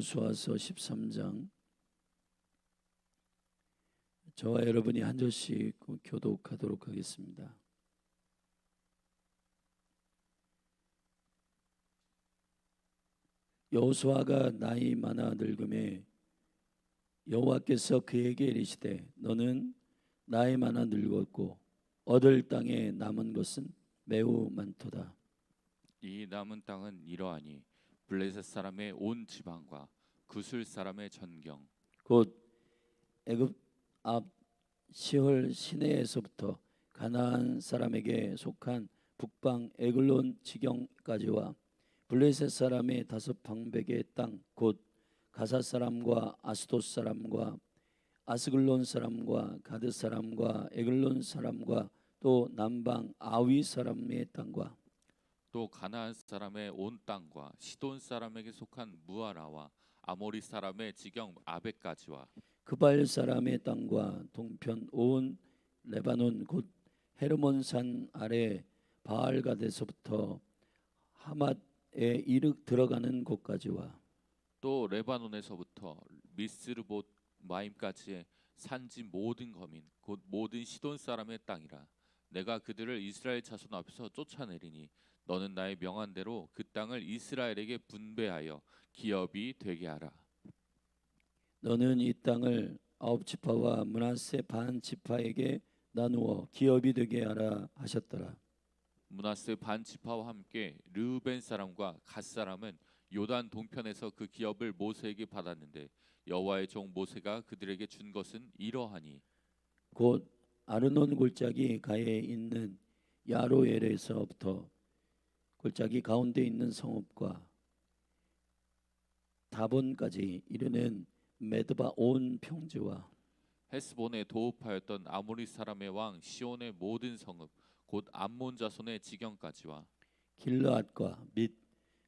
여호수아서 13장 저와 여러분이 한 절씩 교독하도록 하겠습니다. 여호수아가 나이 많아 늙음에 여호와께서 그에게 이르시되 너는 나이 많아 늙었고 얻을 땅에 남은 것은 매우 많도다. 이 남은 땅은 이러하니 블레셋 사람의 온 지방과 구슬 사람의 전경 곧 애굽 앞 시홀 시내에서부터 가나안 사람에게 속한 북방 에글론 지경까지와 블레셋 사람의 5방백의 땅 곧 가사 사람과 아스돗 사람과 아스글론 사람과 가드 사람과 에글론 사람과 또 남방 아위 사람의 땅과 또 가나안 사람의 온 땅과 시돈 사람에게 속한 무아라와 아모리 사람의 지경 아벡까지와 그발 사람의 땅과 동편 온 레바논 곧 헤르몬산 아래 바알가데서부터 하맛에 이르 들어가는 곳까지와 또 레바논에서부터 미스르봇 마임까지의 산지 모든 거민 곧 모든 시돈 사람의 땅이라. 내가 그들을 이스라엘 자손 앞에서 쫓아내리니 너는 나의 명한 대로 그 땅을 이스라엘에게 분배하여 기업이 되게 하라. 너는 이 땅을 9지파와 므낫세 반 지파에게 나누어 기업이 되게 하라 하셨더라. 므낫세 반 지파와 함께 르우벤 사람과 갓 사람은 요단 동편에서 그 기업을 모세에게 받았는데 여호와의 종 모세가 그들에게 준 것은 이러하니 곧 아르논 골짜기 가에 있는 야로엘에서부터 골짜기 가운데 있는 성읍과 다본까지 이르는 메드바 온 평지와 헤스본에 도읍하였던 아모리 사람의 왕 시온의 모든 성읍 곧 암몬 자손의 지경까지와 길르앗과 및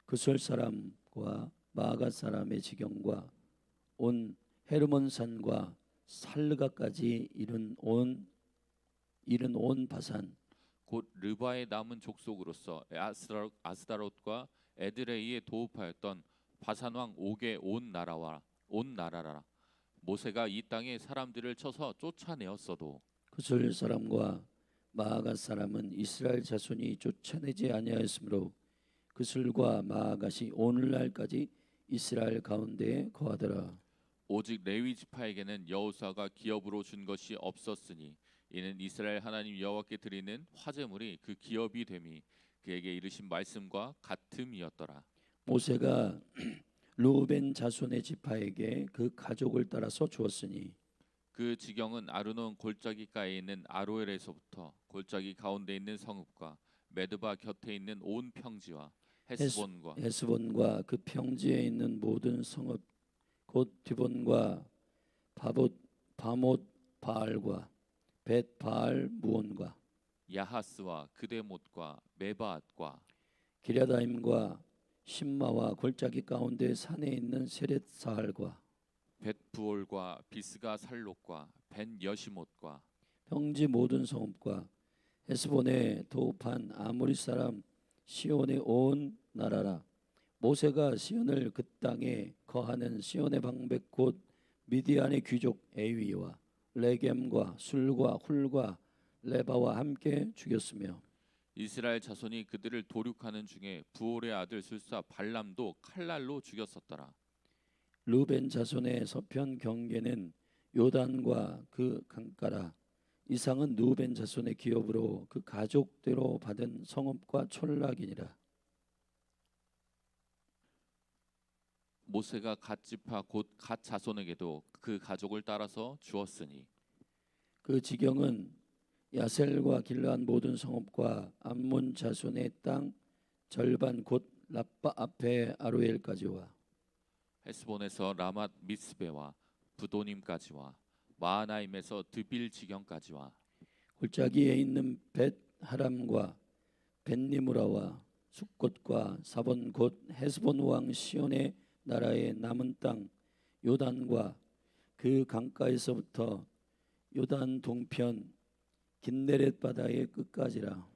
그솔 사람과 마가 사람의 지경과 온 헤르몬산과 살르가까지 이른 온 바산 곧 르바의 남은 족속으로서 아스다롯과 에드레이에 도읍하였던 바산 왕 옥의 온 나라라. 모세가 이 땅에 사람들을 쳐서 쫓아내었어도 그솔 사람과 마아가 사람은 이스라엘 자손이 쫓아내지 아니하였으므로 그솔과 마아가시 오늘날까지 이스라엘 가운데에 거하더라. 오직 레위 지파에게는 여호수아가 기업으로 준 것이 없었으니 이는 이스라엘 하나님 여호와께 드리는 화제물이 그 기업이 됨이 그에게 이르신 말씀과 같음이었더라. 모세가 루벤 자손의 지파에게 그 가족을 따라서 주었으니 그 지경은 아르논 골짜기가에 있는 아로엘에서부터 골짜기 가운데 있는 성읍과 메드바 곁에 있는 온 평지와 헤스본과 그 평지에 있는 모든 성읍 곧 디본과 바못 바알과 벳 바알 무온과 야하스와 그데못과 메바앗과 기랴다임과 신마와 골짜기 가운데 산에 있는 세렛사할과 벳부올과 비스가 살록과 벤 여시못과 평지 모든 성읍과 헤스본에 도읍한 아모리 사람 시온의 온 나라라. 모세가 시온을 그 땅에 거하는 시온의 방백 곧 미디안의 귀족 에위와 레겜과 술과 훌과 레바와 함께 죽였으며 이스라엘 자손이 그들을 도륙하는 중에 부올의 아들 술사 발람도 칼날로 죽였었더라. 루벤 자손의 서편 경계는 요단과 그 강가라. 이상은 루벤 자손의 기업으로 그 가족대로 받은 성읍과 촌락이니라. 모세가 갓 지파 곧 갓 자손에게도 그 가족을 따라서 주었으니 그 지경은 야셀과 길르앗 모든 성읍과 암몬 자손의 땅 절반 곧 라빠 앞에 아로엘까지와 헤스본에서 라맛 미스베와 부도님까지와 마하나임에서 드빌 지경까지와 골짜기에 있는 벳 하람과 벳니무라와 숫곳과 사본 곧 헤스본 왕 시온의 나라의 남은 땅 요단과 그 강가에서부터 요단 동편 긴네렛 바다의 끝까지라.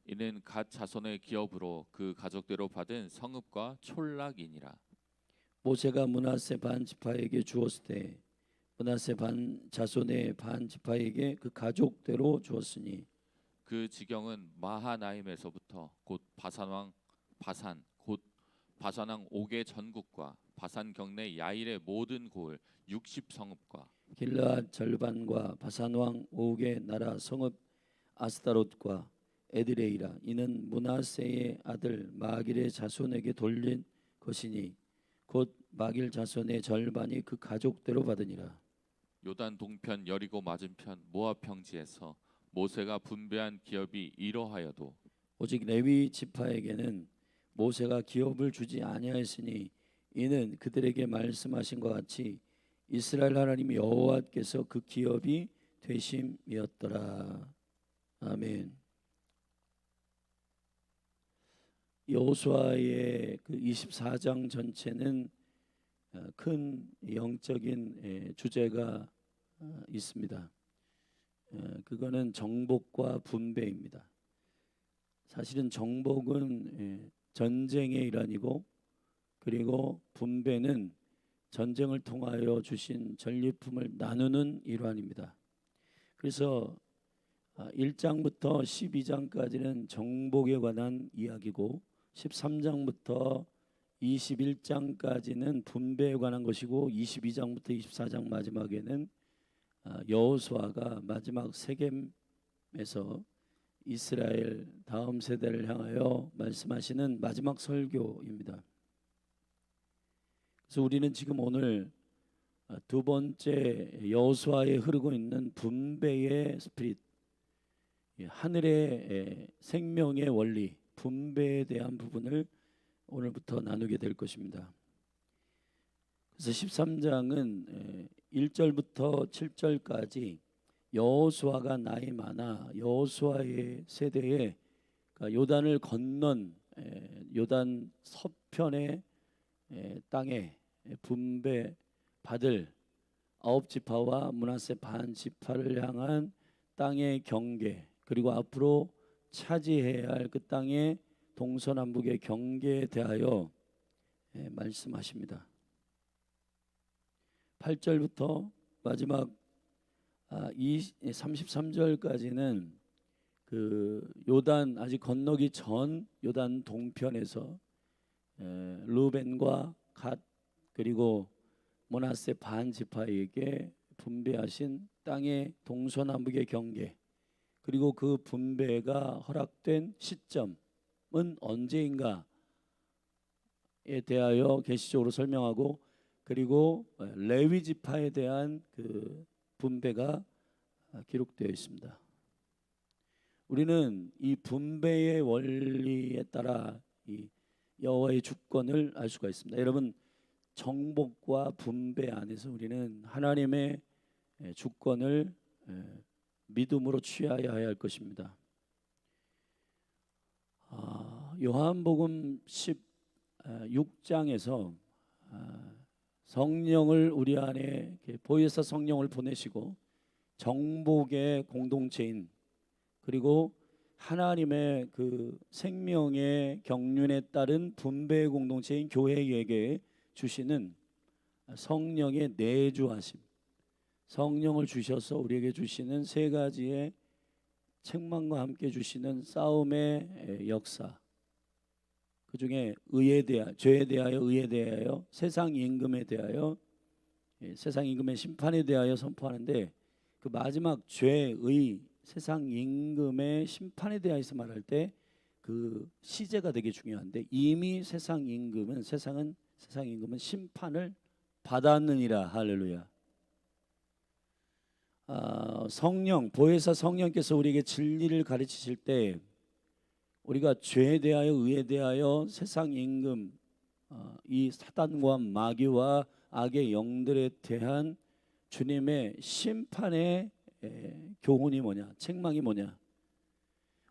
이는 갓 자손의 기업으로 그 가족대로 받은 성읍과 촌락이니라. 모세가 므낫세 반 지파에게 주었을 때 므낫세 반 자손의 반 지파에게 그 가족대로 주었으니 그 지경은 마하나임에서부터 곧 바산 왕 옥의 전국과 바산 경내 야일의 모든 고을 60성읍과 길르앗 절반과 바산 왕 옥의 나라 성읍 아스타롯과 에드레이라. 이는 므낫세의 아들 마길의 자손에게 돌린 것이니 곧 마길 자손의 절반이 그 가족대로 받으니라. 요단 동편 여리고 맞은편 모압 평지에서 모세가 분배한 기업이 이러하여도 오직 레위 지파에게는 모세가 기업을 주지 아니하였으니 이는 그들에게 말씀하신 것 같이 이스라엘 하나님 여호와께서 그 기업이 되심이었더라. 아멘. 여호수아의 그 24장 전체는 큰 영적인 주제가 있습니다. 그거는 정복과 분배입니다. 사실은 정복은 전쟁의 일환이고, 그리고 분배는 전쟁을 통하여 주신 전리품을 나누는 일환입니다. 그래서 1장부터 12장까지는 정복에 관한 이야기고 13장부터 21장까지는 분배에 관한 것이고 22장부터 24장 마지막에는 여호수아가 마지막 세겜에서 이스라엘 다음 세대를 향하여 말씀하시는 마지막 설교입니다. 그래서 우리는 지금 오늘 두 번째 여호수아에 흐르고 있는 분배의 스피릿, 하늘의 생명의 원리, 분배에 대한 부분을 오늘부터 나누게 될 것입니다. 그래서 13장은 1절부터 7절까지 여호수아가 나이 많아 여호수아의 세대에 요단을 건넌 요단 서편의 땅에 분배 받을 9지파와 므낫세 반 지파를 향한 땅의 경계, 그리고 앞으로 차지해야 할 그 땅의 동서남북의 경계에 대하여 말씀하십니다. 8절부터 마지막 33절까지는 그 요단 아직 건너기 전 요단 동편에서 르벤과 갓 그리고 므낫세 반 지파에게 분배하신 땅의 동서남북의 경계, 그리고 그 분배가 허락된 시점은 언제인가에 대하여 계시적으로 설명하고, 그리고 레위 지파에 대한 그 분배가 기록되어 있습니다. 우리는 이 분배의 원리에 따라 이 여호와의 주권을 알 수가 있습니다. 여러분, 정복과 분배 안에서 우리는 하나님의 주권을 믿음으로 취하여야 할 것입니다. 요한복음 16장에서 성령을 우리 안에 보혜사 성령을 보내시고 정복의 공동체인, 그리고 하나님의 그 생명의 경륜에 따른 분배의 공동체인 교회에게 주시는 성령의 내주하심, 성령을 주셔서 우리에게 주시는 세 가지의 책망과 함께 주시는 싸움의 역사, 그 중에 의에 대하여, 죄에 대하여, 의에 대하여, 세상 임금에 대하여, 세상 임금의 심판에 대하여 선포하는데, 그 마지막 죄, 의, 세상 임금의 심판에 대해서 말할 때 그 시제가 되게 중요한데, 이미 세상 임금은 심판을 받았느니라. 할렐루야. 성령, 보혜사 성령께서 우리에게 진리를 가르치실 때 우리가 죄에 대하여, 의에 대하여, 세상 임금, 이 사단과 마귀와 악의 영들에 대한 주님의 심판의 교훈이 뭐냐, 책망이 뭐냐.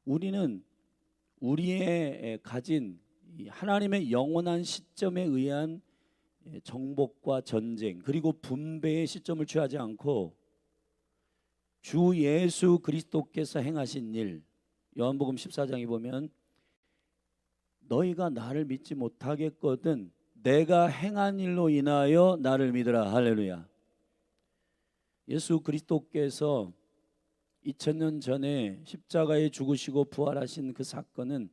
우리는 우리의 가진 하나님의 영원한 시점에 의한 정복과 전쟁, 그리고 분배의 시점을 취하지 않고 주 예수 그리스도께서 행하신 일, 요한복음 14장에 보면 너희가 나를 믿지 못하겠거든 내가 행한 일로 인하여 나를 믿으라. 할렐루야. 예수 그리스도께서 2000년 전에 십자가에 죽으시고 부활하신 그 사건은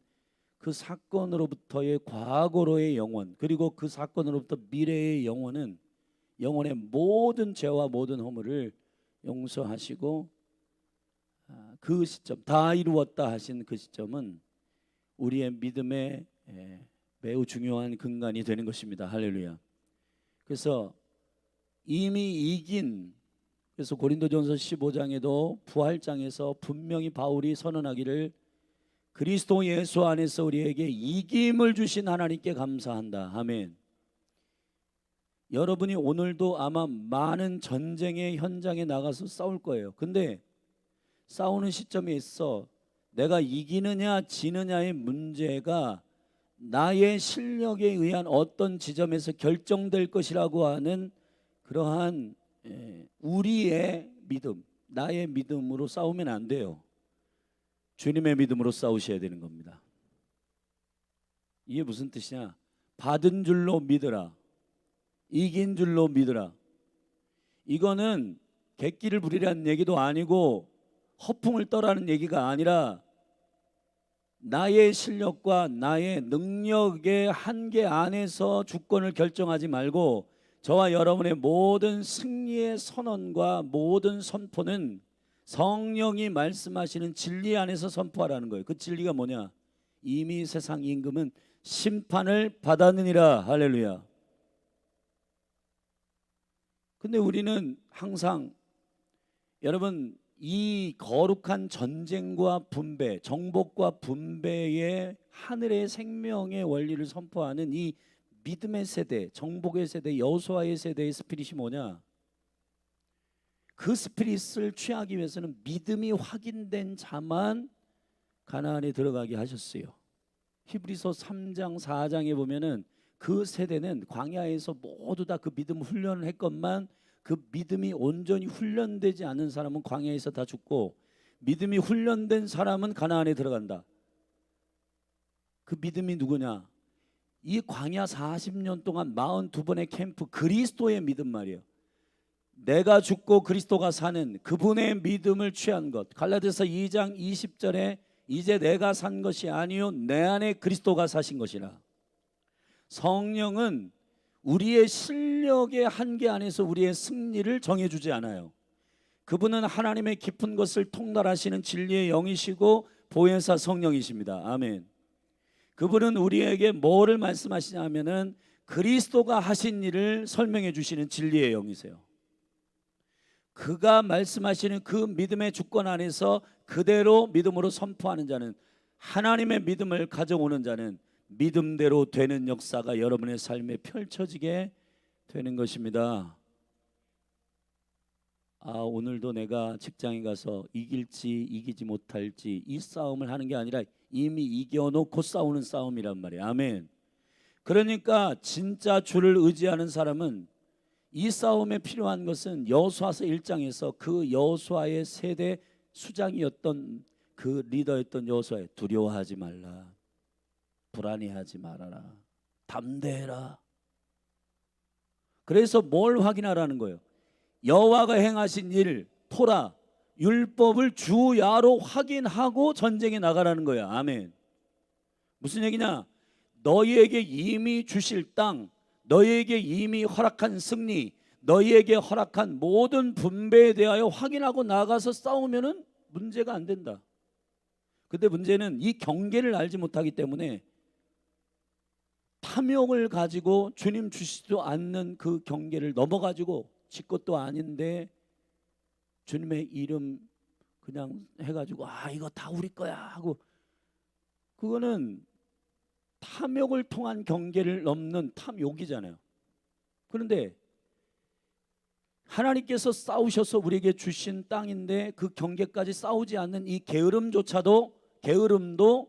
그 사건으로부터의 과거로의 영혼, 그리고 그 사건으로부터 미래의 영혼은 영혼의 모든 죄와 모든 허물을 용서하시고 그 시점, 다 이루었다 하신 그 시점은 우리의 믿음의 매우 중요한 근간이 되는 것입니다. 할렐루야. 그래서 이미 이긴, 그래서 고린도전서 15장에도 부활장에서 분명히 바울이 선언하기를 그리스도 예수 안에서 우리에게 이김을 주신 하나님께 감사한다. 아멘. 여러분이 오늘도 아마 많은 전쟁의 현장에 나가서 싸울 거예요. 근데 싸우는 시점에 있어 내가 이기느냐 지느냐의 문제가 나의 실력에 의한 어떤 지점에서 결정될 것이라고 하는 그러한 우리의 믿음, 나의 믿음으로 싸우면 안 돼요. 주님의 믿음으로 싸우셔야 되는 겁니다. 이게 무슨 뜻이냐? 받은 줄로 믿으라, 이긴 줄로 믿으라. 이거는 객기를 부리라는 얘기도 아니고 허풍을 떠라는 얘기가 아니라 나의 실력과 나의 능력의 한계 안에서 주권을 결정하지 말고 저와 여러분의 모든 승리의 선언과 모든 선포는 성령이 말씀하시는 진리 안에서 선포하라는 거예요. 그 진리가 뭐냐? 이미 세상 임금은 심판을 받았느니라. 할렐루야. 근데 우리는 항상 여러분 이 거룩한 전쟁과 분배, 정복과 분배의 하늘의 생명의 원리를 선포하는 이 믿음의 세대, 정복의 세대, 여호수아의 세대의 스피릿이 뭐냐? 그 스피릿을 취하기 위해서는 믿음이 확인된 자만 가나안에 들어가게 하셨어요. 히브리서 3장 4장에 보면은 그 세대는 광야에서 모두 다 그 믿음 훈련을 했건만 그 믿음이 온전히 훈련되지 않은 사람은 광야에서 다 죽고 믿음이 훈련된 사람은 가나안에 들어간다. 그 믿음이 누구냐? 이 광야 40년 동안 42번의 캠프 그리스도의 믿음 말이에요. 내가 죽고 그리스도가 사는 그분의 믿음을 취한 것. 갈라디아서 2장 20절에 이제 내가 산 것이 아니요 내 안에 그리스도가 사신 것이라. 성령은 우리의 실력의 한계 안에서 우리의 승리를 정해주지 않아요. 그분은 하나님의 깊은 것을 통달하시는 진리의 영이시고 보혜사 성령이십니다. 아멘. 그분은 우리에게 뭐를 말씀하시냐면은 그리스도가 하신 일을 설명해 주시는 진리의 영이세요. 그가 말씀하시는 그 믿음의 주권 안에서 그대로 믿음으로 선포하는 자는, 하나님의 믿음을 가져오는 자는 믿음대로 되는 역사가 여러분의 삶에 펼쳐지게 되는 것입니다. 오늘도 내가 직장에 가서 이길지 이기지 못할지 이 싸움을 하는 게 아니라 이미 이겨놓고 싸우는 싸움이란 말이에요. 아멘. 그러니까 진짜 주를 의지하는 사람은 이 싸움에 필요한 것은 여호수아서 1장에서 그 여호수아의 세대 수장이었던 그 리더였던 여호수아의 두려워하지 말라, 불안해하지 말아라, 담대해라. 그래서 뭘 확인하라는 거예요? 여호와가 행하신 일, 토라, 율법을 주야로 확인하고 전쟁에 나가라는 거야. 아멘. 무슨 얘기냐? 너희에게 이미 주실 땅, 너희에게 이미 허락한 승리, 너희에게 허락한 모든 분배에 대하여 확인하고 나가서 싸우면은 문제가 안 된다. 근데 문제는 이 경계를 알지 못하기 때문에 탐욕을 가지고 주님 주시지도 않는 그 경계를 넘어가지고 지 것도 아닌데 주님의 이름 그냥 해가지고 이거 다 우리 거야 하고, 그거는 탐욕을 통한 경계를 넘는 탐욕이잖아요. 그런데 하나님께서 싸우셔서 우리에게 주신 땅인데 그 경계까지 싸우지 않는 이 게으름도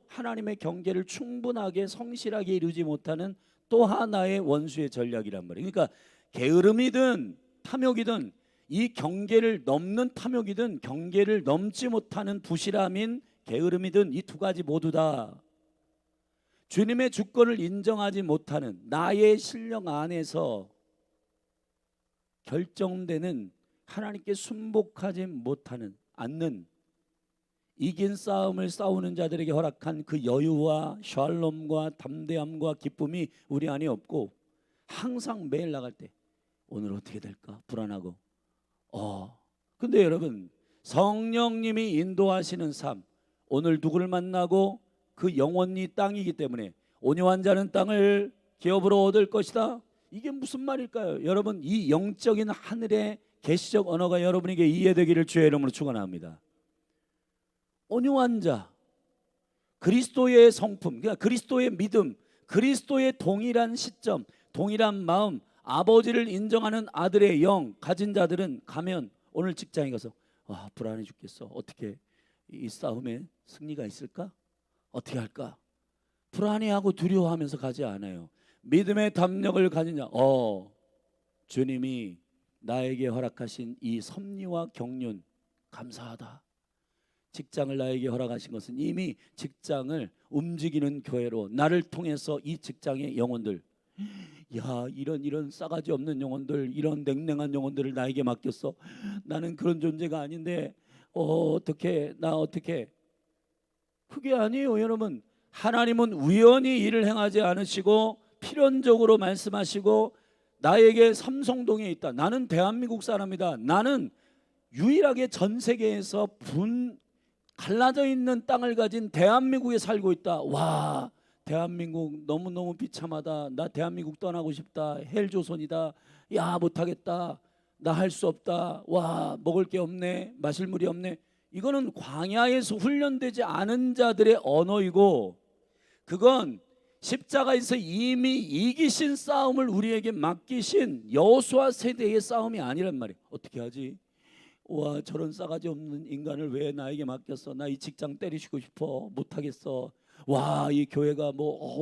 하나님의 경계를 충분하게 성실하게 이루지 못하는 또 하나의 원수의 전략이란 말이에요. 그러니까 게으름이든 탐욕이든 이 경계를 넘는 탐욕이든 경계를 넘지 못하는 부실함인 게으름이든 이 두 가지 모두 다 주님의 주권을 인정하지 못하는, 나의 실력 안에서 결정되는, 하나님께 순복하지 못하는, 않는, 이긴 싸움을 싸우는 자들에게 허락한 그 여유와 샬롬과 담대함과 기쁨이 우리 안에 없고, 항상 매일 나갈 때 오늘 어떻게 될까 불안하고. 근데 여러분, 성령님이 인도하시는 삶, 오늘 누구를 만나고 그 영혼이 땅이기 때문에 온유한 자는 땅을 기업으로 얻을 것이다. 이게 무슨 말일까요? 여러분, 이 영적인 하늘의 계시적 언어가 여러분에게 이해되기를 주의 이름으로 축원합니다. 온유한 자, 그리스도의 성품, 그러니까 그리스도의 믿음, 그리스도의 동일한 시점, 동일한 마음, 아버지를 인정하는 아들의 영 가진 자들은 가면 오늘 직장에 가서 불안해 죽겠어. 어떻게 이 싸움에 승리가 있을까? 어떻게 할까? 불안해하고 두려워하면서 가지 않아요. 믿음의 담력을 가진 자, 주님이 나에게 허락하신 이 섭리와 경륜 감사하다. 직장을 나에게 허락하신 것은 이미 직장을 움직이는 교회로 나를 통해서 이 직장의 영혼들, 이런 싸가지 없는 영혼들, 이런 냉랭한 영혼들을 나에게 맡겼어. 나는 그런 존재가 아닌데 어떻게 그게 아니에요. 여러분, 하나님은 우연히 일을 행하지 않으시고 필연적으로 말씀하시고 나에게 삼성동에 있다. 나는 대한민국 사람이다. 나는 유일하게 전 세계에서 갈라져 있는 땅을 가진 대한민국에 살고 있다. 와, 대한민국 너무너무 비참하다. 나 대한민국 떠나고 싶다. 헬조선이다. 야, 못하겠다. 나 할 수 없다. 와, 먹을 게 없네. 마실 물이 없네. 이거는 광야에서 훈련되지 않은 자들의 언어이고, 그건 십자가에서 이미 이기신 싸움을 우리에게 맡기신 여호수아 세대의 싸움이 아니란 말이에요. 어떻게 하지? 와, 저런 싸가지 없는 인간을 왜 나에게 맡겼어? 나 이 직장 때리시고 싶어. 못하겠어. 와, 이 교회가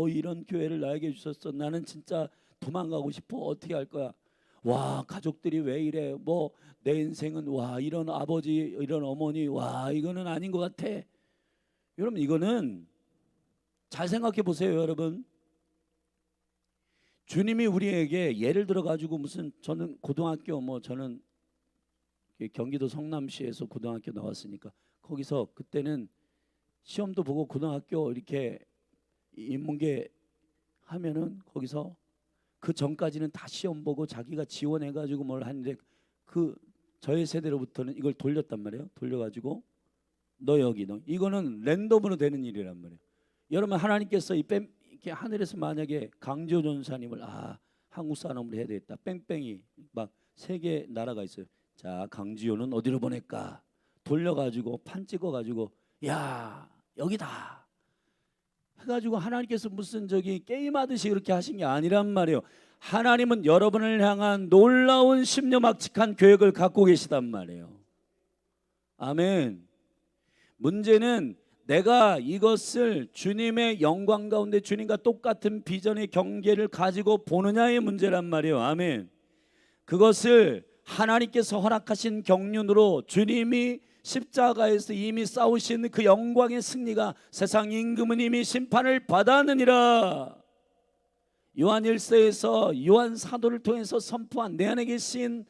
이런 교회를 나에게 주셨어. 나는 진짜 도망가고 싶어. 어떻게 할 거야? 와, 가족들이 왜 이래? 내 인생은 이런 아버지, 이런 어머니, 이거는 아닌 것 같아. 여러분, 이거는 잘 생각해 보세요. 여러분, 주님이 우리에게 예를 들어 가지고 저는 고등학교 저는 경기도 성남시에서 고등학교 나왔으니까 거기서 그때는 시험도 보고 고등학교 이렇게 인문계 하면은 거기서 그 전까지는 다 시험 보고 자기가 지원해 가지고 뭘 하는데, 저의 세대로부터는 이걸 돌렸단 말이에요. 돌려가지고 너 이거는 랜덤으로 되는 일이란 말이에요. 여러분, 하나님께서 이렇게 하늘에서 만약에 강지호 전사님을 한국 사람으로 해야 되겠다. 뺑뺑이 막 3개 나라가 있어요. 자, 강지호는 어디로 보낼까? 돌려가지고 판 찍어가지고 여기다 해가지고 하나님께서 무슨 게임하듯이 그렇게 하신 게 아니란 말이에요. 하나님은 여러분을 향한 놀라운 심려막측한 계획을 갖고 계시단 말이에요. 아멘. 문제는 내가 이것을 주님의 영광 가운데 주님과 똑같은 비전의 경계를 가지고 보느냐의 문제란 말이에요. 아멘. 그것을 하나님께서 허락하신 경륜으로 주님이 십자가에서 이미 싸우신 그 영광의 승리가 세상 임금은 이미 심판을 받았느니라. 요한 1서에서 요한 사도를 통해서 선포한 내 안에 계신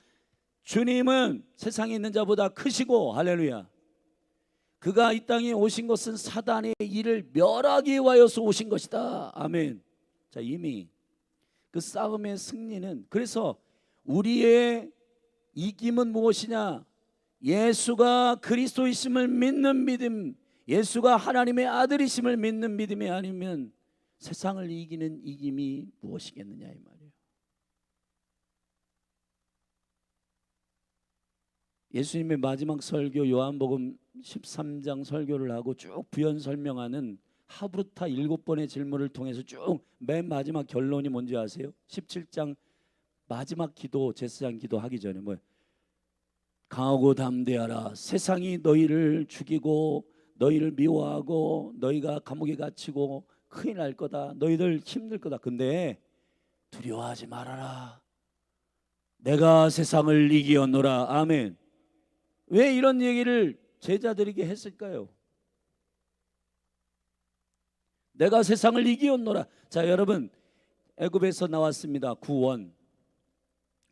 주님은 세상에 있는 자보다 크시고, 할렐루야, 그가 이 땅에 오신 것은 사단의 일을 멸하기 위하여서 오신 것이다. 아멘. 자, 이미 그 싸움의 승리는, 그래서 우리의 이김은 무엇이냐? 예수가 그리스도이심을 믿는 믿음, 예수가 하나님의 아들이심을 믿는 믿음이 아니면 세상을 이기는 이김이 무엇이겠느냐 이 말이에요. 예수님의 마지막 설교 요한복음 13장 설교를 하고 쭉 부연 설명하는 하브루타 7번의 질문을 통해서 쭉 맨 마지막 결론이 뭔지 아세요? 17장 마지막 기도, 제사장 기도 하기 전에 강하고 담대하라. 세상이 너희를 죽이고 너희를 미워하고 너희가 감옥에 갇히고 큰일 날 거다. 너희들 힘들 거다. 근데 두려워하지 말아라. 내가 세상을 이기었노라. 아멘. 왜 이런 얘기를 제자들에게 했을까요? 내가 세상을 이기었노라. 자, 여러분, 애굽에서 나왔습니다. 구원.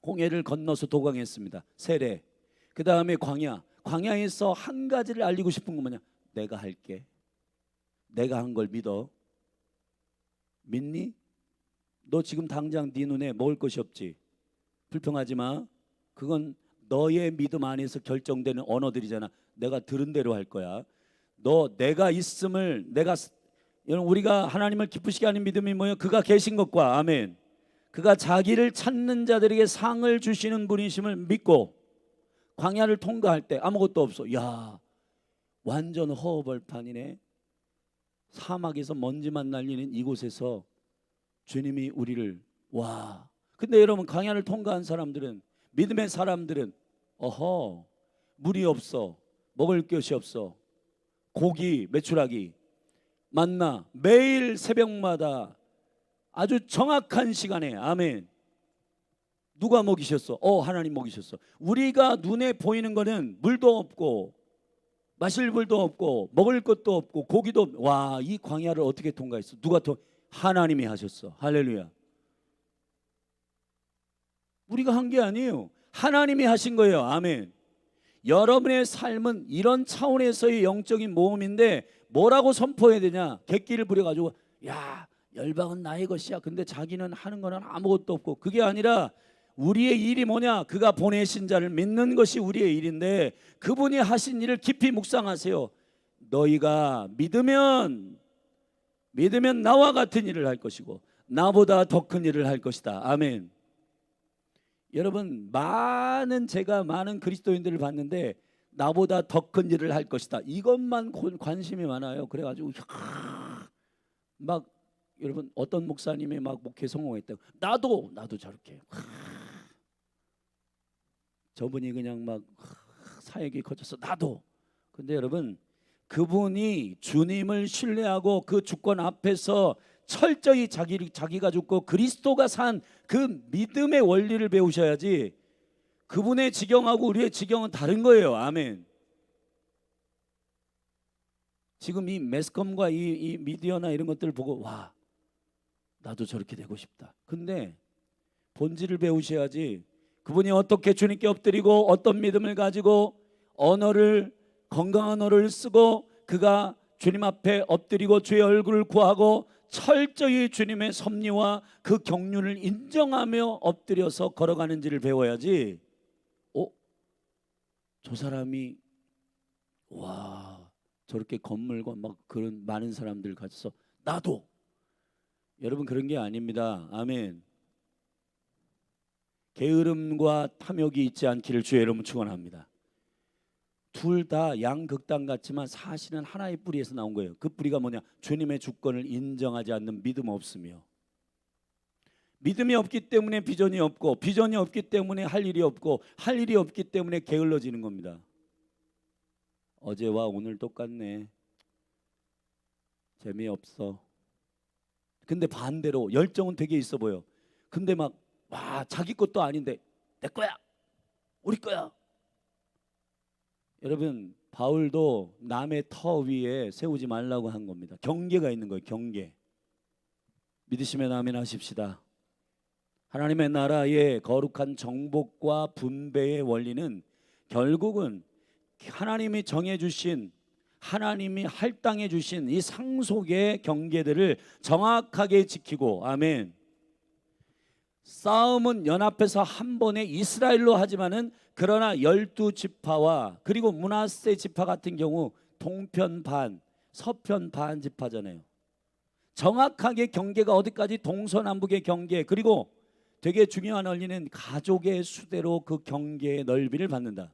홍해를 건너서 도강했습니다. 세례. 그 다음에 광야. 광야에서 한 가지를 알리고 싶은 건 뭐냐? 내가 할게. 내가 한 걸 믿어. 믿니? 너 지금 당장 네 눈에 먹을 것이 없지. 불평하지 마. 그건 너의 믿음 안에서 결정되는 언어들이잖아. 내가 들은 대로 할 거야. 너 내가 있음을 여러분, 우리가 하나님을 기쁘시게 하는 믿음이 뭐예요? 그가 계신 것과, 아멘, 그가 자기를 찾는 자들에게 상을 주시는 분이심을 믿고 광야를 통과할 때 아무것도 없어. 야, 완전 허허벌판이네. 사막에서 먼지만 날리는 이곳에서 주님이 우리를, 와. 근데 여러분, 광야를 통과한 사람들은, 믿음의 사람들은, 어허, 물이 없어, 먹을 것이 없어, 고기, 메추라기, 만나, 매일 새벽마다 아주 정확한 시간에, 아멘, 누가 먹이셨어? 하나님 먹이셨어. 우리가 눈에 보이는 거는 물도 없고 마실 물도 없고 먹을 것도 없고 고기도 없고, 와, 이 광야를 어떻게 통과했어? 하나님이 하셨어. 할렐루야. 우리가 한 게 아니에요. 하나님이 하신 거예요. 아멘. 여러분의 삶은 이런 차원에서의 영적인 모험인데 뭐라고 선포해야 되냐? 객기를 부려가지고, 야, 열방은 나의 것이야. 근데 자기는 하는 거는 아무것도 없고. 그게 아니라 우리의 일이 뭐냐? 그가 보내신 자를 믿는 것이 우리의 일인데, 그분이 하신 일을 깊이 묵상하세요. 너희가 믿으면 나와 같은 일을 할 것이고 나보다 더 큰 일을 할 것이다. 아멘. 여러분, 제가 많은 그리스도인들을 봤는데 나보다 더 큰 일을 할 것이다, 이것만 관심이 많아요. 그래가지고 막, 여러분, 어떤 목사님이 막 목회 성공했다고, 나도 저렇게. 저분이 그냥 막 사역이 커져서 나도. 근데 여러분, 그분이 주님을 신뢰하고 그 주권 앞에서 철저히 자기가 죽고 그리스도가 산 그 믿음의 원리를 배우셔야지. 그분의 지경하고 우리의 지경은 다른 거예요. 아멘. 지금 이 매스컴과 이 미디어나 이런 것들을 보고, 와, 나도 저렇게 되고 싶다. 근데 본질을 배우셔야지. 그분이 어떻게 주님께 엎드리고 어떤 믿음을 가지고 건강한 언어를 쓰고 그가 주님 앞에 엎드리고 주의 얼굴을 구하고 철저히 주님의 섭리와 그 경륜을 인정하며 엎드려서 걸어가는지를 배워야지. 저 사람이, 와, 저렇게 건물과 막 그런 많은 사람들 가져서 나도. 여러분, 그런 게 아닙니다. 아멘. 게으름과 탐욕이 있지 않기를 주의 이름으로 축원합니다. 둘 다 양극단 같지만 사실은 하나의 뿌리에서 나온 거예요. 그 뿌리가 뭐냐? 주님의 주권을 인정하지 않는 믿음 없으며, 믿음이 없기 때문에 비전이 없고, 비전이 없기 때문에 할 일이 없고, 할 일이 없기 때문에 게을러지는 겁니다. 어제와 오늘 똑같네, 재미없어. 근데 반대로 열정은 되게 있어 보여. 근데 막, 와, 자기 것도 아닌데 내 거야, 우리 거야. 여러분, 바울도 남의 터 위에 세우지 말라고 한 겁니다. 경계가 있는 거예요. 경계. 믿으시면 아멘 하십시다. 하나님의 나라의 거룩한 정복과 분배의 원리는 결국은 하나님이 정해주신, 하나님이 할당해 주신 이 상속의 경계들을 정확하게 지키고, 아멘. 싸움은 연합해서 한 번에 이스라엘로 하지만은, 그러나 12지파와 그리고 므낫세 지파 같은 경우 동편 반, 서편 반 지파잖아요. 정확하게 경계가 어디까지, 동서남북의 경계, 그리고 되게 중요한 원리는 가족의 수대로 그 경계의 넓이를 받는다.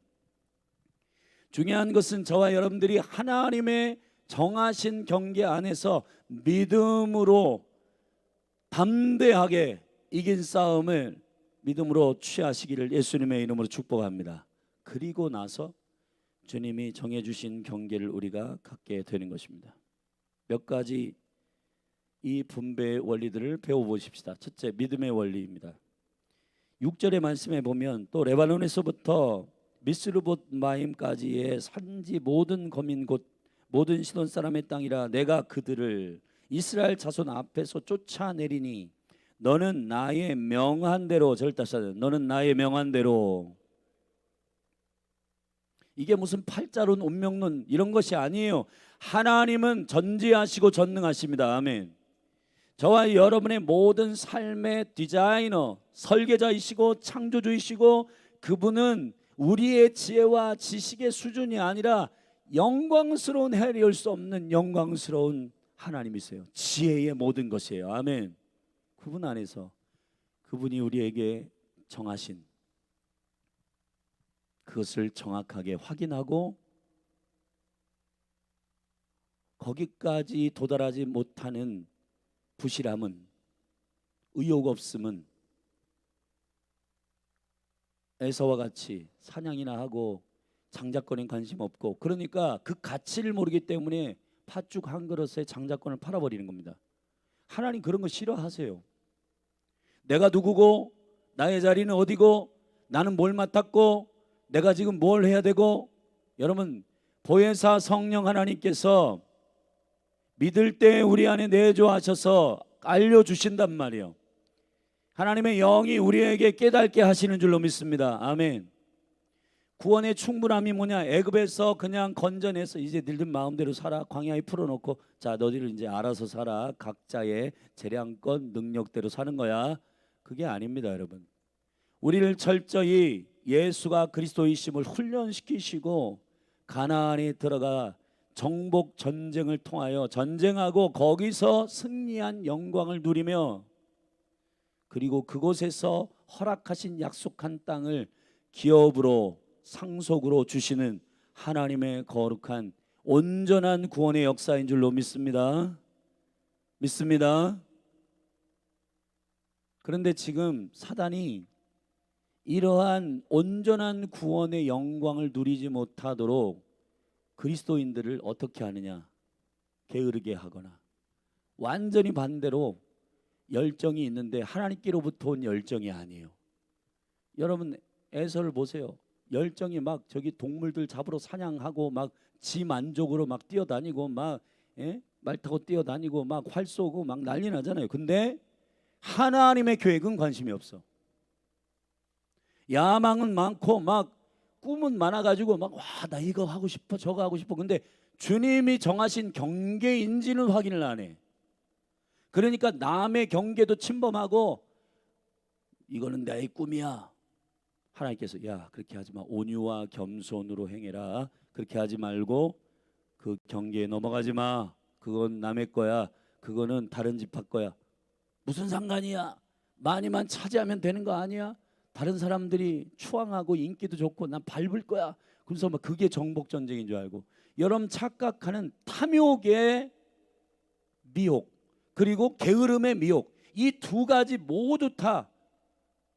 중요한 것은 저와 여러분들이 하나님의 정하신 경계 안에서 믿음으로 담대하게 이긴 싸움을 믿음으로 취하시기를 예수님의 이름으로 축복합니다. 그리고 나서 주님이 정해주신 경계를 우리가 갖게 되는 것입니다. 몇 가지 이 분배의 원리들을 배워보십시다. 첫째, 믿음의 원리입니다. 6절의 말씀에 보면, 또 레바논에서부터 미스르봇 마임까지의 산지 모든 거민 곧 모든 시돈 사람의 땅이라 내가 그들을 이스라엘 자손 앞에서 쫓아내리니 너는 나의 명한 대로, 절다시하자, 너는 나의 명한 대로. 이게 무슨 팔자론 운명론 이런 것이 아니에요. 하나님은 전지하시고 전능하십니다. 아멘. 저와 여러분의 모든 삶의 디자이너, 설계자이시고 창조주이시고, 그분은 우리의 지혜와 지식의 수준이 아니라 영광스러운, 헤아릴 수 없는 영광스러운 하나님이세요. 지혜의 모든 것이에요. 아멘. 그분 안에서, 그분이 우리에게 정하신 그것을 정확하게 확인하고 거기까지 도달하지 못하는 부실함은, 의욕 없음은 에서와 같이 사냥이나 하고 장자권에 관심 없고, 그러니까 그 가치를 모르기 때문에 팥죽 한 그릇에 장자권을 팔아버리는 겁니다. 하나님 그런 거 싫어하세요. 내가 누구고, 나의 자리는 어디고, 나는 뭘 맡았고, 내가 지금 뭘 해야 되고. 여러분, 보혜사 성령 하나님께서 믿을 때 우리 안에 내조하셔서 알려주신단 말이에요. 하나님의 영이 우리에게 깨닫게 하시는 줄로 믿습니다. 아멘. 구원의 충분함이 뭐냐? 애굽에서 그냥 건져내서 이제 너희들 마음대로 살아, 광야에 풀어놓고 자 너희들 이제 알아서 살아, 각자의 재량껏 능력대로 사는 거야. 그게 아닙니다, 여러분. 우리를 철저히 예수가 그리스도이심을 훈련시키시고 가나안에 들어가 정복 전쟁을 통하여 전쟁하고 거기서 승리한 영광을 누리며, 그리고 그곳에서 허락하신 약속한 땅을 기업으로, 상속으로 주시는 하나님의 거룩한 온전한 구원의 역사인 줄로 믿습니다. 믿습니다. 그런데 지금 사단이 이러한 온전한 구원의 영광을 누리지 못하도록 그리스도인들을 어떻게 하느냐? 게으르게 하거나, 완전히 반대로 열정이 있는데 하나님께로부터 온 열정이 아니에요. 여러분 에서를 보세요. 열정이 막 저기 동물들 잡으러 사냥하고 막 지 만족으로 막 뛰어다니고 막 말 타고 뛰어다니고 막 활 쏘고 막 난리 나잖아요. 근데 하나님의 계획은 관심이 없어. 야망은 많고 막 꿈은 많아가지고 막 와 나 이거 하고 싶어 저거 하고 싶어. 근데 주님이 정하신 경계인지는 확인을 안 해. 그러니까 남의 경계도 침범하고 이거는 나의 꿈이야. 하나님께서 야 그렇게 하지 마. 온유와 겸손으로 행해라. 그렇게 하지 말고 그 경계에 넘어가지 마. 그건 남의 거야. 그거는 다른 집합 거야. 무슨 상관이야? 많이만 차지하면 되는 거 아니야? 다른 사람들이 추앙하고 인기도 좋고 난 밟을 거야. 그래서 막 그게 정복 전쟁인 줄 알고, 여러분 착각하는 탐욕의 미혹 그리고 게으름의 미혹, 이 두 가지 모두 다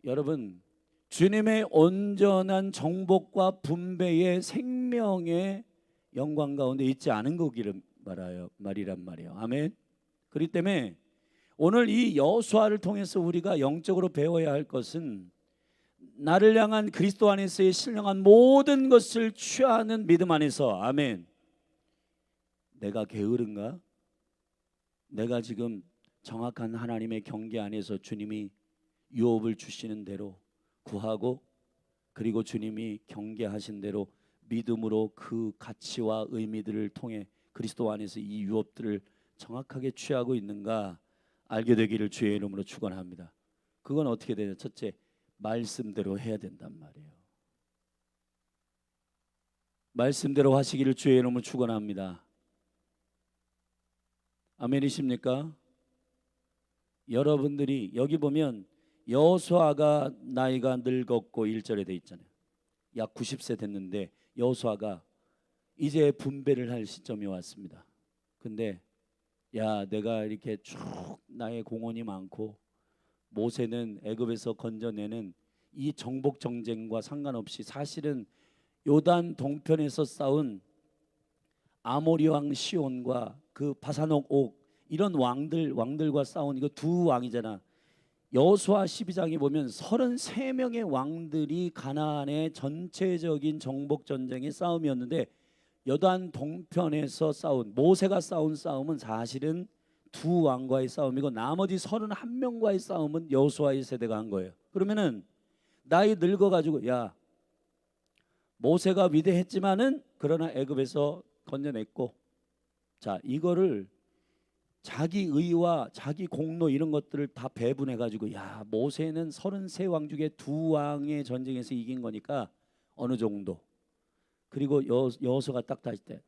여러분 주님의 온전한 정복과 분배의 생명의 영광 가운데 있지 않은 거기를 말이란 말이에요. 아멘. 그렇기 때문에 오늘 이 여호수아를 통해서 우리가 영적으로 배워야 할 것은 나를 향한 그리스도 안에서의 신령한 모든 것을 취하는 믿음 안에서, 아멘. 내가 게으른가? 내가 지금 정확한 하나님의 경계 안에서 주님이 유업을 주시는 대로 구하고, 그리고 주님이 경계하신 대로 믿음으로 그 가치와 의미들을 통해 그리스도 안에서 이 유업들을 정확하게 취하고 있는가 알게 되기를 주의 이름으로 축원합니다. 그건 어떻게 되냐? 첫째, 말씀대로 해야 된단 말이에요. 말씀대로 하시기를 주의 이름으로 축원합니다. 아멘이십니까? 여러분들이 여기 보면 여호수아가 나이가 늙었고 1절에 돼 있잖아요. 약 90세 됐는데 여호수아가 이제 분배를 할 시점이 왔습니다. 근데 야 내가 이렇게 쭉 나의 공헌이 많고 모세는 애굽에서 건져내는 이 정복 전쟁과 상관없이 사실은 요단 동편에서 싸운 아모리 왕 시온과 그 바산옥 옥 이런 왕들과 싸운 이거 두 왕이잖아. 여호수아 12장에 보면 33명의 왕들이 가나안의 전체적인 정복 전쟁의 싸움이었는데 요단 동편에서 싸운 모세가 싸운 싸움은 사실은 두 왕과의 싸움이고 나머지 31명과의 싸움은 여호수아의 세대가 한 거예요. 그러면은 나이 늙어가지고 야 모세가 위대했지만은 그러나 애굽에서 건져냈고 자 이거를 자기 의와 자기 공로 이런 것들을 다 배분해 가지고 야 모세는 33왕 중에 두 왕의 전쟁에서 이긴 거니까 어느 정도 그리고 여호수아가 딱 다시 때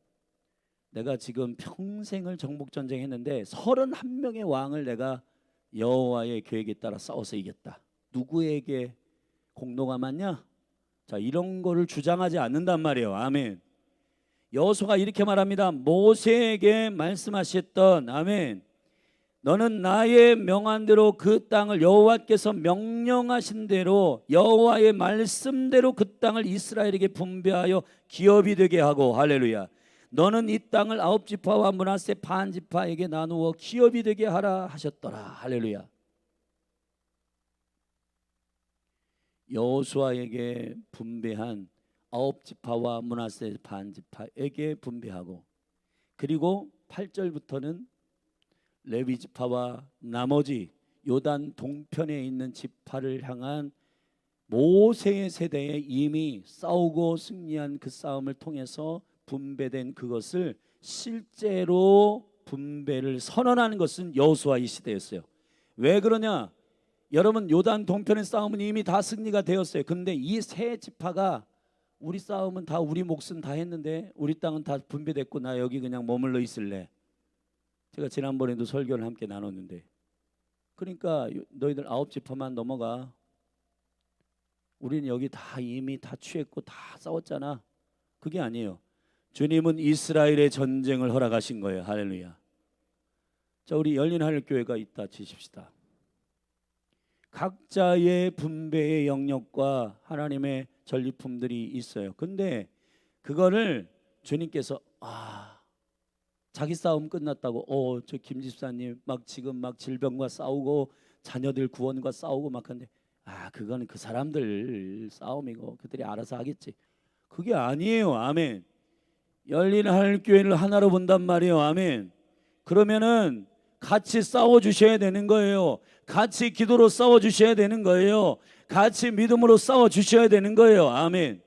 내가 지금 평생을 정복 전쟁했는데 31명의 왕을 내가 여호와의 계획에 따라 싸워서 이겼다. 누구에게 공로가 많냐? 자 이런 거를 주장하지 않는단 말이에요. 아멘. 여호수아가 이렇게 말합니다. 모세에게 말씀하셨던 아멘. 너는 나의 명한대로 그 땅을 여호와께서 명령하신 대로 여호와의 말씀대로 그 땅을 이스라엘에게 분배하여 기업이 되게 하고 할렐루야. 너는 이 땅을 아홉 지파와 므낫세 반 지파에게 나누어 기업이 되게 하라 하셨더라. 할렐루야. 여호수아에게 분배한 아홉 지파와 므낫세 반 지파에게 분배하고 그리고 8절부터는 레위 지파와 나머지 요단 동편에 있는 지파를 향한 모세의 세대에 이미 싸우고 승리한 그 싸움을 통해서 분배된 그것을 실제로 분배를 선언하는 것은 여호수아의 시대였어요. 왜 그러냐? 여러분 요단 동편의 싸움은 이미 다 승리가 되었어요. 그런데 이 세 지파가 우리 싸움은 다 우리 몫은 다 했는데 우리 땅은 다 분배됐고 나 여기 그냥 머물러 있을래. 제가 지난번에도 설교를 함께 나눴는데 그러니까 너희들 아홉 지파만 넘어가. 우리는 여기 다 이미 다 취했고 다 싸웠잖아. 그게 아니에요. 주님은 이스라엘의 전쟁을 허락하신 거예요. 할렐루야. 자 우리 열린 하늘교회가 있다 치십시다. 각자의 분배의 영역과 하나님의 전리품들이 있어요. 근데 그거를 주님께서 자기 싸움 끝났다고 저 김 집사님 막 지금 막 질병과 싸우고 자녀들 구원과 싸우고 막 하는데 그거는 그 사람들 싸움이고 그들이 알아서 하겠지. 그게 아니에요. 아멘. 열린 하늘교회를 하나로 본단 말이에요. 아멘. 그러면은 같이 싸워 주셔야 되는 거예요. 같이 기도로 싸워 주셔야 되는 거예요. 같이 믿음으로 싸워 주셔야 되는 거예요. 아멘.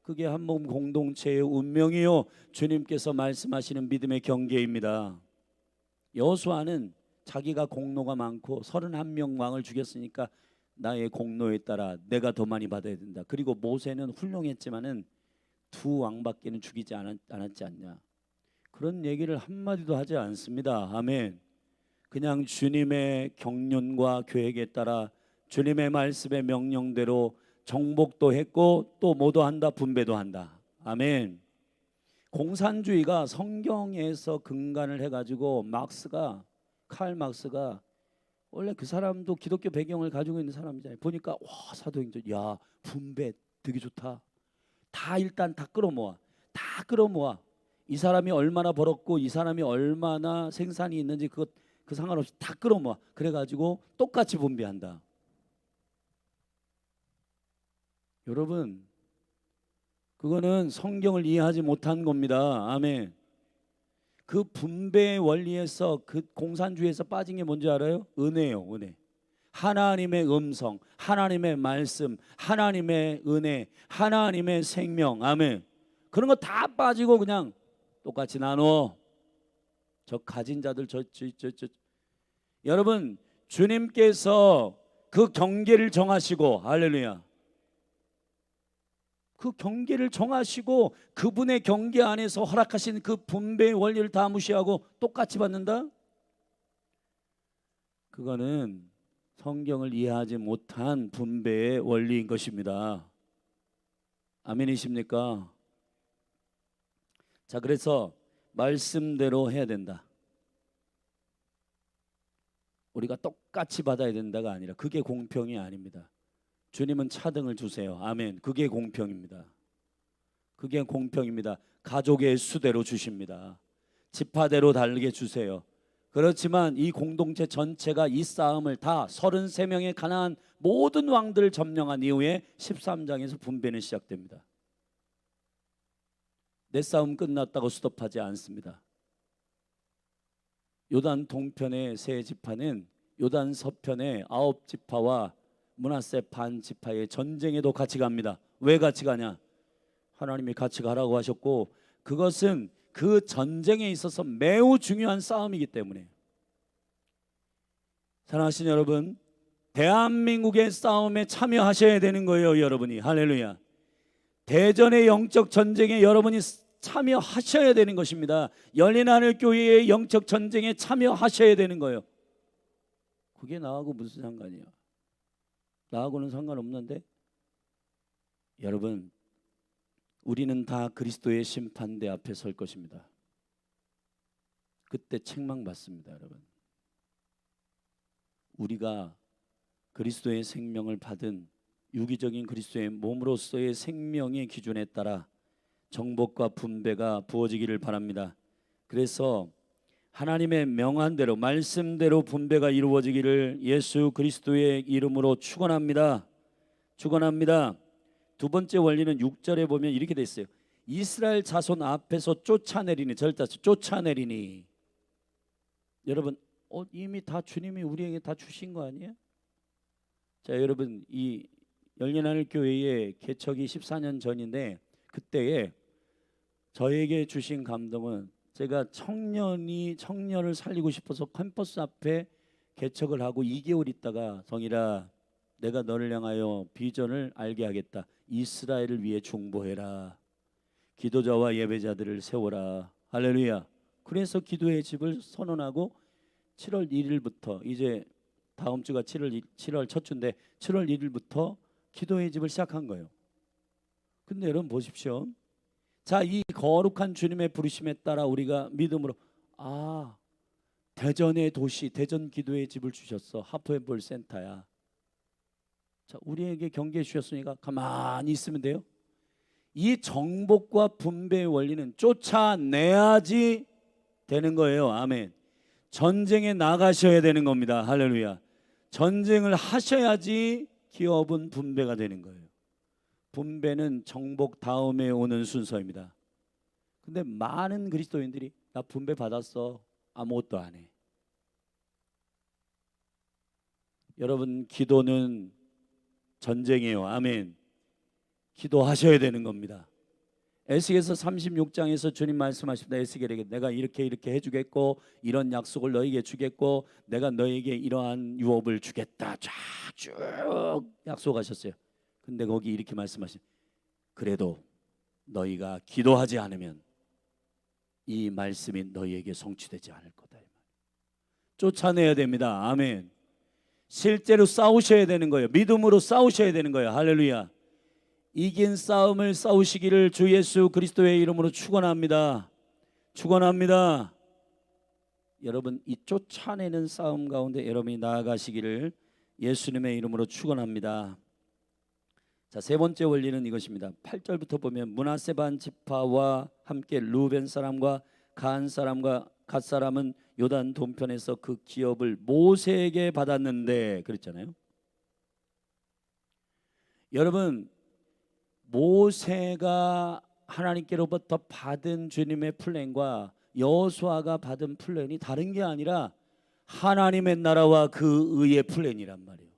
그게 한 몸 공동체의 운명이요 주님께서 말씀하시는 믿음의 경계입니다. 여호수아는 자기가 공로가 많고 31명 왕을 죽였으니까 나의 공로에 따라 내가 더 많이 받아야 된다. 그리고 모세는 훌륭했지만은 두 왕밖에는 죽이지 않았지 않냐. 그런 얘기를 한마디도 하지 않습니다. 아멘. 그냥 주님의 경륜과 계획에 따라 주님의 말씀의 명령대로 정복도 했고 또 뭐도 한다, 분배도 한다. 아멘. 공산주의가 성경에서 근간을 해가지고 칼 막스가 원래 그 사람도 기독교 배경을 가지고 있는 사람이잖아요. 보니까 와 사도행전 야 분배 되게 좋다. 다 일단 다 끌어모아. 이 사람이 얼마나 벌었고 이 사람이 얼마나 생산이 있는지 그 상관없이 다 끌어모아. 그래가지고 똑같이 분배한다. 여러분 그거는 성경을 이해하지 못한 겁니다. 아멘. 그 분배의 원리에서 그 공산주의에서 빠진 게 뭔지 알아요? 은혜예요. 은혜. 하나님의 음성, 하나님의 말씀, 하나님의 은혜, 하나님의 생명. 아멘. 그런 거 다 빠지고 그냥 똑같이 나눠. 저 가진 자들 여러분 주님께서 그 경계를 정하시고 할렐루야. 그 경계를 정하시고 그분의 경계 안에서 허락하신 그 분배의 원리를 다 무시하고 똑같이 받는다? 그거는 성경을 이해하지 못한 분배의 원리인 것입니다. 아멘이십니까? 자, 그래서 말씀대로 해야 된다. 우리가 똑같이 받아야 된다가 아니라 그게 공평이 아닙니다. 주님은 차등을 주세요. 아멘. 그게 공평입니다. 그게 공평입니다. 가족의 수대로 주십니다. 지파대로 다르게 주세요. 그렇지만 이 공동체 전체가 이 싸움을 다 33명의 가나안 모든 왕들을 점령한 이후에 13장에서 분배는 시작됩니다. 내 싸움 끝났다고 스톱하지 않습니다. 요단 동편의 세 지파는 요단 서편의 9지파와 므낫세 반 지파의 전쟁에도 같이 갑니다. 왜 같이 가냐? 하나님이 같이 가라고 하셨고, 그것은 그 전쟁에 있어서 매우 중요한 싸움이기 때문에. 사랑하시는 여러분, 대한민국의 싸움에 참여하셔야 되는 거예요, 여러분이. 할렐루야. 대전의 영적 전쟁에 여러분이 참여하셔야 되는 것입니다. 열린 하늘 교회의 영적 전쟁에 참여하셔야 되는 거예요. 그게 나하고 무슨 상관이야? 나하고는 상관없는데. 여러분, 우리는 다 그리스도의 심판대 앞에 설 것입니다. 그때 책망받습니다, 여러분. 우리가 그리스도의 생명을 받은 유기적인 그리스도의 몸으로서의 생명의 기준에 따라 정복과 분배가 부어지기를 바랍니다. 그래서 하나님의 명한대로, 말씀대로 분배가 이루어지기를 예수 그리스도의 이름으로 축원합니다. 축원합니다. 두 번째 원리는 6절에 보면 이렇게 돼 있어요. 이스라엘 자손 앞에서 쫓아내리니, 절대서 쫓아내리니. 여러분, 이미 다 주님이 우리에게 다 주신 거 아니에요? 자, 여러분, 이 열린 하늘 교회의 개척이 14년 전인데, 그때에 저에게 주신 감동은, 제가 청년을 살리고 싶어서 캠퍼스 앞에 개척을 하고 2개월 있다가, 성일아, 내가 너를 향하여 비전을 알게 하겠다. 이스라엘을 위해 중보해라. 기도자와 예배자들을 세워라. 할렐루야. 그래서 기도의 집을 선언하고 7월 1일부터, 이제 다음 주가 7월 첫 주인데 7월 1일부터 기도의 집을 시작한 거예요. 근데 여러분 보십시오. 자, 이 거룩한 주님의 부르심에 따라 우리가 믿음으로, 대전의 도시, 대전 기도의 집을 주셨어. 하프앤볼 센터야. 자, 우리에게 경계해 주셨으니까 가만히 있으면 돼요. 이 정복과 분배의 원리는 쫓아내야지 되는 거예요. 아멘. 전쟁에 나가셔야 되는 겁니다. 할렐루야. 전쟁을 하셔야지 기업은 분배가 되는 거예요. 분배는 정복 다음에 오는 순서입니다. 근데 많은 그리스도인들이 나 분배 받았어. 아무것도 안 해. 여러분, 기도는 전쟁이에요. 아멘. 기도하셔야 되는 겁니다. 에스겔서 36장에서 주님 말씀하십니다. 에스겔에게 내가 이렇게 해주겠고, 이런 약속을 너에게 주겠고, 내가 너에게 이러한 유업을 주겠다. 쭉 약속하셨어요. 근데 거기 이렇게 말씀하십니다. 그래도 너희가 기도하지 않으면 이 말씀이 너희에게 성취되지 않을 거다. 쫓아내야 됩니다. 아멘. 실제로 싸우셔야 되는 거예요. 믿음으로 싸우셔야 되는 거예요. 할렐루야. 이긴 싸움을 싸우시기를 주 예수 그리스도의 이름으로 축원합니다. 축원합니다. 여러분, 이 쫓아내는 싸움 가운데 여러분이 나아가시기를 예수님의 이름으로 축원합니다. 자, 세 번째 원리는 이것입니다. 8절부터 보면 므낫세 반 지파와 함께 루벤 사람과 갓 사람은 요단 동편에서 그 기업을 모세에게 받았는데, 그랬잖아요. 여러분, 모세가 하나님께로부터 받은 주님의 플랜과 여호수아가 받은 플랜이 다른 게 아니라 하나님의 나라와 그 의의 플랜이란 말이에요.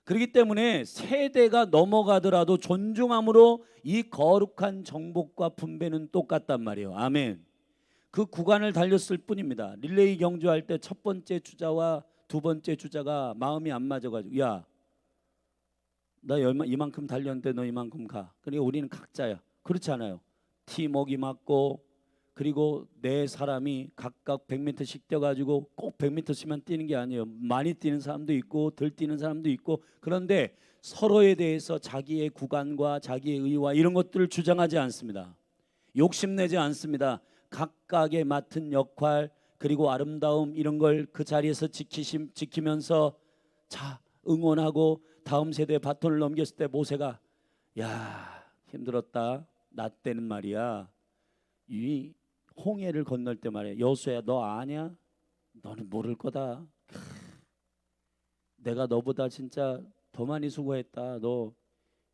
그렇기 때문에 세대가 넘어가더라도 존중함으로 이 거룩한 정복과 분배는 똑같단 말이에요. 아멘. 그 구간을 달렸을 뿐입니다. 릴레이 경주할 때 첫 번째 주자와 두 번째 주자가 마음이 안 맞아가지고, 야, 나 이만큼 달렸는데 너 이만큼 가. 그러니까 우리는 각자야. 그렇지 않아요. 팀워크가 맞고, 그리고 네 사람이 각각 100m씩 뛰어가지고 꼭 100m씩만 뛰는 게 아니에요. 많이 뛰는 사람도 있고 덜 뛰는 사람도 있고, 그런데 서로에 대해서 자기의 구간과 자기의 의와 이런 것들을 주장하지 않습니다. 욕심내지 않습니다. 각각의 맡은 역할, 그리고 아름다움, 이런 걸 그 자리에서 지키면서 자, 응원하고 다음 세대에 바톤을 넘겼을 때 모세가, 야, 힘들었다. 나 때는 말이야, 이 홍해를 건널 때 말이야, 여수야 너 아냐? 너는 모를 거다. 내가 너보다 진짜 더 많이 수고했다. 너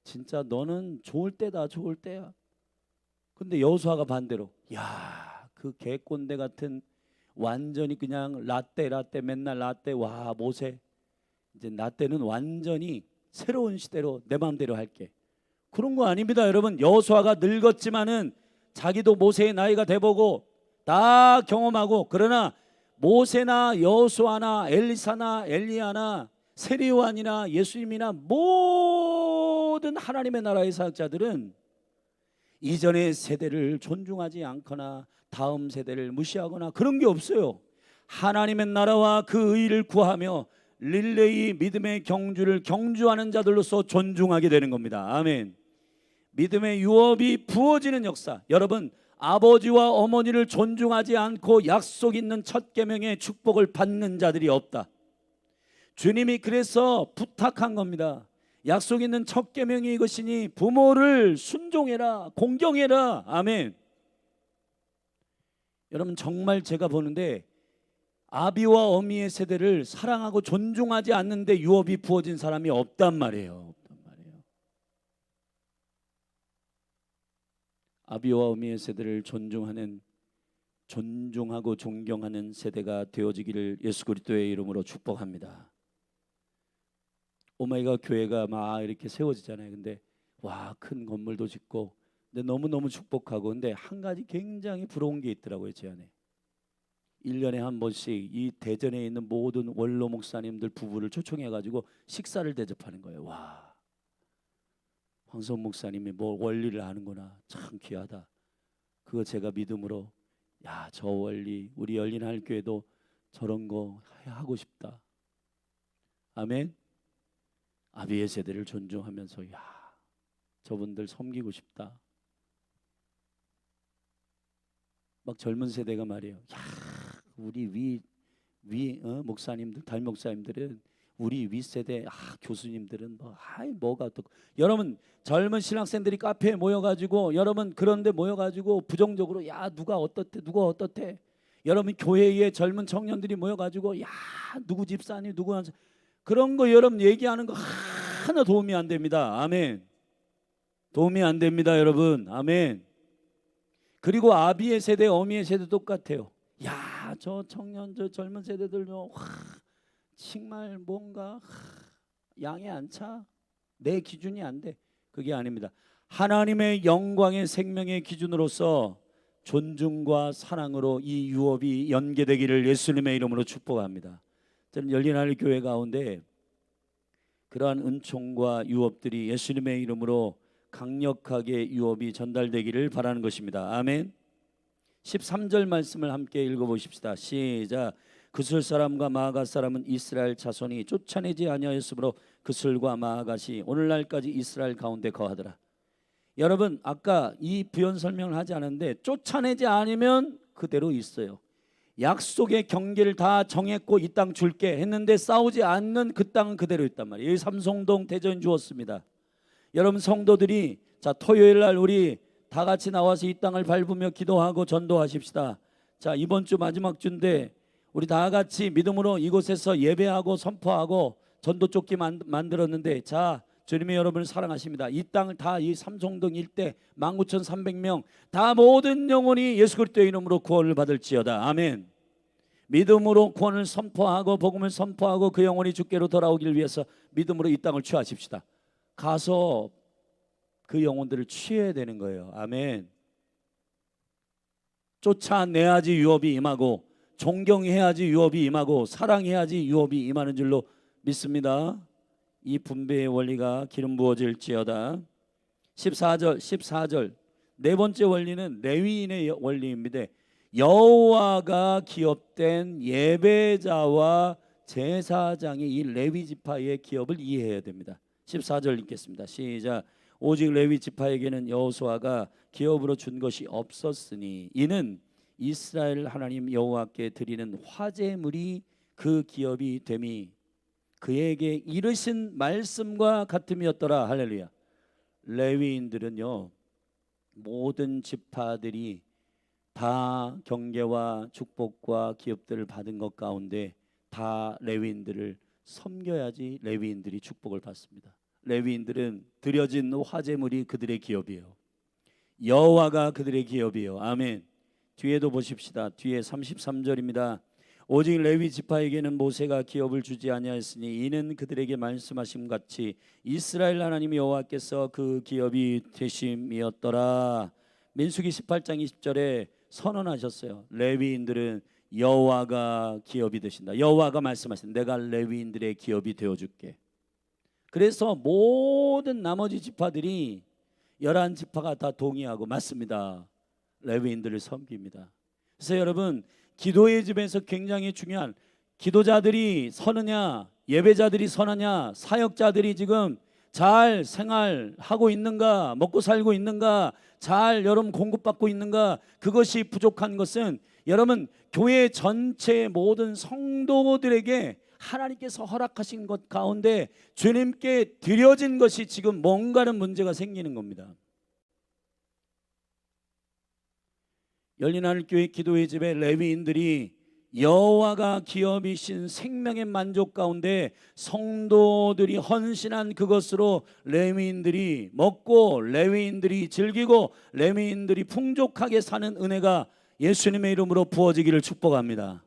진짜 너는 좋을 때다. 좋을 때야. 근데 여호수아가 반대로, 야, 그 개꼰대 같은 완전히 그냥 라떼 맨날 라떼. 와, 모세 이제 나 때는 완전히 새로운 시대로 내 마음대로 할게. 그런 거 아닙니다, 여러분. 여호수아가 늙었지만은 자기도 모세의 나이가 돼보고 다 경험하고, 그러나 모세나 여호수아나 엘리사나 엘리야나 세리요한이나 예수님이나 모든 하나님의 나라의 사역자들은 이전의 세대를 존중하지 않거나 다음 세대를 무시하거나 그런 게 없어요. 하나님의 나라와 그 의를 구하며 릴레이 믿음의 경주를 경주하는 자들로서 존중하게 되는 겁니다. 아멘. 믿음의 유업이 부어지는 역사. 여러분, 아버지와 어머니를 존중하지 않고 약속 있는 첫 계명의 축복을 받는 자들이 없다. 주님이 그래서 부탁한 겁니다. 약속 있는 첫 계명이 이것이니 부모를 순종해라, 공경해라. 아멘. 여러분, 정말 제가 보는데 아비와 어미의 세대를 사랑하고 존중하지 않는데 유업이 부어진 사람이 없단 말이에요. 아비와 어미의 세대를 존중하고 존경하는 세대가 되어지기를 예수 그리스도의 이름으로 축복합니다. 오마이갓 교회가 막 이렇게 세워지잖아요. 근데 와, 큰 건물도 짓고, 근데 너무너무 축복하고, 근데 한 가지 굉장히 부러운 게 있더라고요, 제 안에. 1년에 한 번씩 이 대전에 있는 모든 원로 목사님들 부부를 초청해 가지고 식사를 대접하는 거예요. 와, 황선 목사님이 뭐 원리를 아는구나, 참 귀하다. 그거 제가 믿음으로, 야, 저 원리 우리 열린하늘교회도 저런 거 하고 싶다. 아멘. 아비의 세대를 존중하면서, 야, 저분들 섬기고 싶다. 막 젊은 세대가 말이에요. 야, 우리 목사님들, 담임 목사님들은, 우리 윗세대 교수님들은 뭐가 어떻고. 여러분, 젊은 신학생들이 카페에 모여가지고, 여러분 그런데 모여가지고 부정적으로, 야, 누가 어떻대. 여러분 교회에 젊은 청년들이 모여가지고, 야, 누구 집사님 누구, 그런 거 여러분 얘기하는 거 하나 도움이 안 됩니다. 아멘. 도움이 안 됩니다, 여러분. 아멘. 그리고 아비의 세대, 어미의 세대 똑같아요. 야, 저 청년, 저 젊은 세대들요, 정말 뭔가 양에 안 차. 내 기준이 안 돼. 그게 아닙니다. 하나님의 영광의 생명의 기준으로서 존중과 사랑으로 이 유업이 연계되기를 예수님의 이름으로 축복합니다. 저는 열린하늘교회 가운데 그러한 은총과 유업들이 예수님의 이름으로 강력하게 유업이 전달되기를 바라는 것입니다. 아멘. 13절 말씀을 함께 읽어보십시다. 시작. 그슬 사람과 마아갓 사람은 이스라엘 자손이 쫓아내지 아니하였으므로 그슬과 마아갓이 오늘날까지 이스라엘 가운데 거하더라. 여러분, 아까 이 부연 설명을 하지 않았는데 쫓아내지 않으면 그대로 있어요. 약속의 경계를 다 정했고 이 땅 줄게 했는데 싸우지 않는 그 땅은 그대로 있단 말이에요. 여기 삼성동 대전 주었습니다. 여러분 성도들이, 자, 토요일 날 우리 다 같이 나와서 이 땅을 밟으며 기도하고 전도하십시다. 자, 이번 주 마지막 주인데 우리 다 같이 믿음으로 이곳에서 예배하고 선포하고 전도조끼 만들었는데, 자, 주님이 여러분을 사랑하십니다. 이 땅을 다, 이 삼성동 일대 19,300명 다 모든 영혼이 예수 그리스도의 이름으로 구원을 받을지어다. 아멘. 믿음으로 구원을 선포하고 복음을 선포하고 그 영혼이 주께로 돌아오기를 위해서 믿음으로 이 땅을 취하십시다. 가서 그 영혼들을 취해야 되는 거예요. 아멘. 쫓아내야지 유업이 임하고, 존경해야지 유업이 임하고, 사랑해야지 유업이 임하는 줄로 믿습니다. 이 분배의 원리가 기름 부어질지어다. 14절 네 번째 원리는 레위인의 원리입니다. 여호와가 기업된 예배자와 제사장이 이 레위 지파의 기업을 이해해야 됩니다. 14절 읽겠습니다. 시작. 오직 레위 지파에게는 여호수아가 기업으로 준 것이 없었으니 이는 이스라엘 하나님 여호와께 드리는 화제물이 그 기업이 됨이 그에게 이르신 말씀과 같음이었더라. 할렐루야. 레위인들은요, 모든 지파들이 다 경계와 축복과 기업들을 받은 것 가운데 다 레위인들을 섬겨야지 레위인들이 축복을 받습니다. 레위인들은 드려진 화제물이 그들의 기업이에요. 여호와가 그들의 기업이에요. 아멘. 뒤에도 보십시다. 뒤에 33절입니다. 오직 레위 지파에게는 모세가 기업을 주지 아니하였으니 이는 그들에게 말씀하심 같이 이스라엘 하나님 여호와께서 그 기업이 되심이었더라. 민수기 18장 20절에 선언하셨어요. 레위인들은 여호와가 기업이 되신다. 여호와가 말씀하신다. 내가 레위인들의 기업이 되어줄게. 그래서 모든 나머지 지파들이 11지파가 다 동의하고 맞습니다. 레위인들을 섬깁니다. 그래서 여러분, 기도의 집에서 굉장히 중요한, 기도자들이 서느냐, 예배자들이 서느냐, 사역자들이 지금 잘 생활하고 있는가, 먹고 살고 있는가, 잘 여러분 공급받고 있는가, 그것이 부족한 것은 여러분 교회 전체의 모든 성도들에게 하나님께서 허락하신 것 가운데 주님께 드려진 것이 지금 뭔가는 문제가 생기는 겁니다. 열린하늘교회 기도의 집에 레위인들이 여호와가 기업이신 생명의 만족 가운데 성도들이 헌신한 그것으로 레위인들이 먹고 레위인들이 즐기고 레위인들이 풍족하게 사는 은혜가 예수님의 이름으로 부어지기를 축복합니다.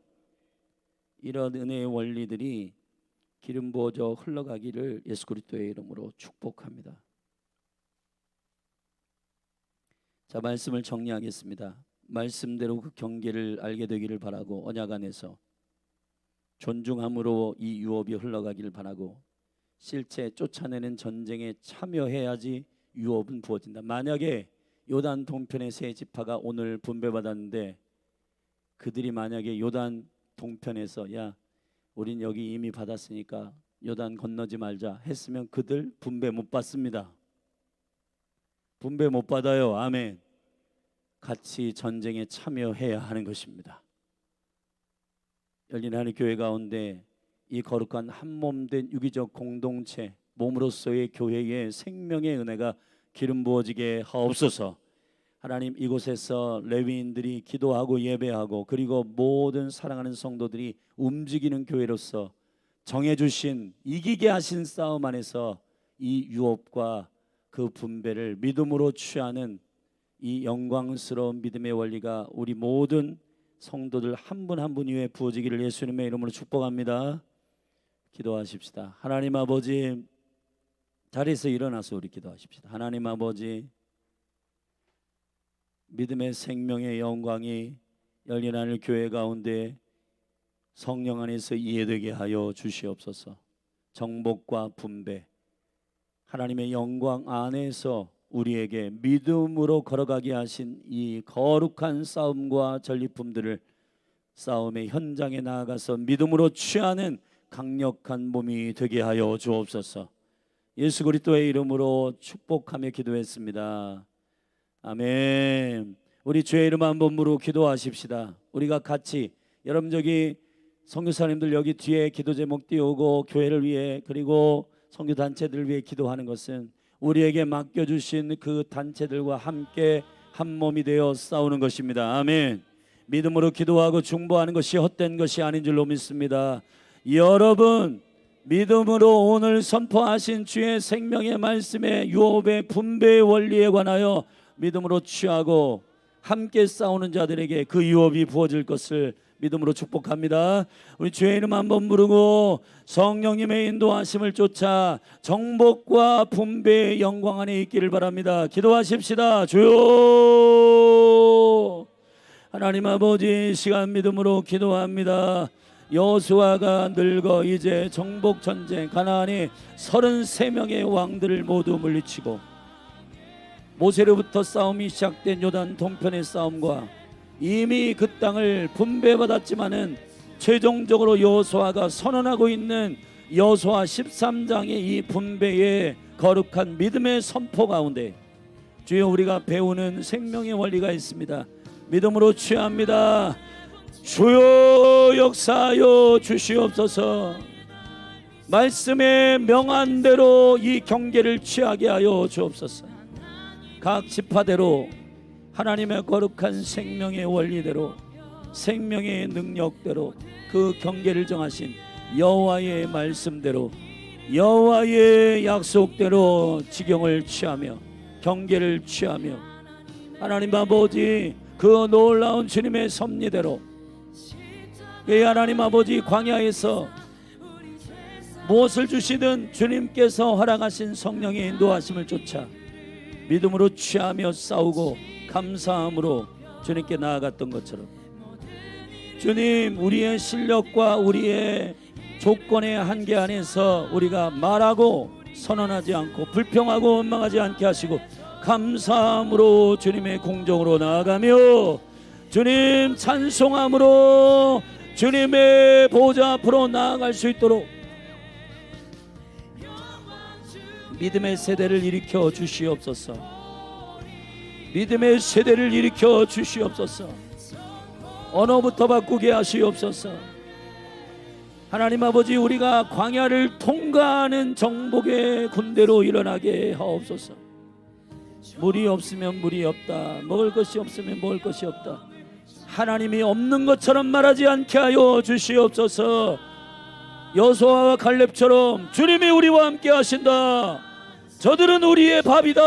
이런 은혜의 원리들이 기름 부어져 흘러가기를 예수 그리스도의 이름으로 축복합니다. 자, 말씀을 정리하겠습니다. 말씀대로 그 경계를 알게 되기를 바라고 언약 안에서 존중함으로 이 유업이 흘러가기를 바라고 실제 쫓아내는 전쟁에 참여해야지 유업은 부어진다. 만약에 요단 동편의 세 지파가 오늘 분배받았는데 그들이 만약에 요단 동편에서 야 우린 여기 이미 받았으니까 요단 건너지 말자 했으면 그들 분배 못 받습니다. 분배 못 받아요. 아멘. 같이 전쟁에 참여해야 하는 것입니다. 열린 하나님 교회 가운데 이 거룩한 한몸된 유기적 공동체 몸으로서의 교회의 생명의 은혜가 기름 부어지게 하옵소서. 하나님, 이곳에서 레위인들이 기도하고 예배하고 그리고 모든 사랑하는 성도들이 움직이는 교회로서 정해주신 이기게 하신 싸움 안에서 이 유업과 그 분배를 믿음으로 취하는 이 영광스러운 믿음의 원리가 우리 모든 성도들 한 분 한 분 위에 부어지기를 예수님의 이름으로 축복합니다. 기도하십시다. 하나님 아버지, 자리에서 일어나서 우리 기도하십시다. 하나님 아버지, 믿음의 생명의 영광이 열린 하늘 교회 가운데 성령 안에서 이해되게 하여 주시옵소서. 정복과 분배, 하나님의 영광 안에서 우리에게 믿음으로 걸어가게 하신 이 거룩한 싸움과 전리품들을 싸움의 현장에 나아가서 믿음으로 취하는 강력한 몸이 되게 하여 주옵소서. 예수 그리스도의 이름으로 축복하며 기도했습니다. 아멘. 우리 주의 이름 한 번으로 기도하십시다. 우리가 같이 여러분 저기 선교사님들 여기 뒤에 기도 제목 띄우고 교회를 위해 그리고 선교 단체들을 위해 기도하는 것은 우리에게 맡겨주신 그 단체들과 함께 한 몸이 되어 싸우는 것입니다. 아멘. 믿음으로 기도하고 중보하는 것이 헛된 것이 아닌 줄로 믿습니다. 여러분, 믿음으로 오늘 선포하신 주의 생명의 말씀의 유업의 분배의 원리에 관하여 믿음으로 취하고 함께 싸우는 자들에게 그 유업이 부어질 것을 믿음으로 축복합니다. 우리 주의 이름 한번 부르고 성령님의 인도하심을 쫓아 정복과 분배의 영광 안에 있기를 바랍니다. 기도하십시다. 주여, 하나님 아버지, 시간 믿음으로 기도합니다. 여호수아가 늙어 이제 정복 전쟁 가나안에 33명의 왕들을 모두 물리치고 모세로부터 싸움이 시작된 요단 동편의 싸움과 이미 그 땅을 분배받았지만은 최종적으로 여호수아가 선언하고 있는 여호수아 13장의 이 분배의 거룩한 믿음의 선포 가운데 주여 우리가 배우는 생명의 원리가 있습니다. 믿음으로 취합니다. 주여 역사하여 주시옵소서. 말씀의 명한대로 이 경계를 취하게 하여 주옵소서. 각 지파대로 하나님의 거룩한 생명의 원리대로 생명의 능력대로 그 경계를 정하신 여호와의 말씀대로 여호와의 약속대로 지경을 취하며 경계를 취하며 하나님 아버지 그 놀라운 주님의 섭리대로 이 하나님 아버지 광야에서 무엇을 주시든 주님께서 허락하신 성령의 인도하심을 쫓아 믿음으로 취하며 싸우고 감사함으로 주님께 나아갔던 것처럼 주님, 우리의 실력과 우리의 조건의 한계 안에서 우리가 말하고 선언하지 않고 불평하고 원망하지 않게 하시고 감사함으로 주님의 공정으로 나아가며 주님 찬송함으로 주님의 보좌 앞으로 나아갈 수 있도록 믿음의 세대를 일으켜 주시옵소서. 믿음의 세대를 일으켜 주시옵소서. 언어부터 바꾸게 하시옵소서. 하나님 아버지, 우리가 광야를 통과하는 정복의 군대로 일어나게 하옵소서. 물이 없으면 물이 없다, 먹을 것이 없으면 먹을 것이 없다, 하나님이 없는 것처럼 말하지 않게 하여 주시옵소서. 여호수아와 갈렙처럼 주님이 우리와 함께 하신다, 저들은 우리의 밥이다.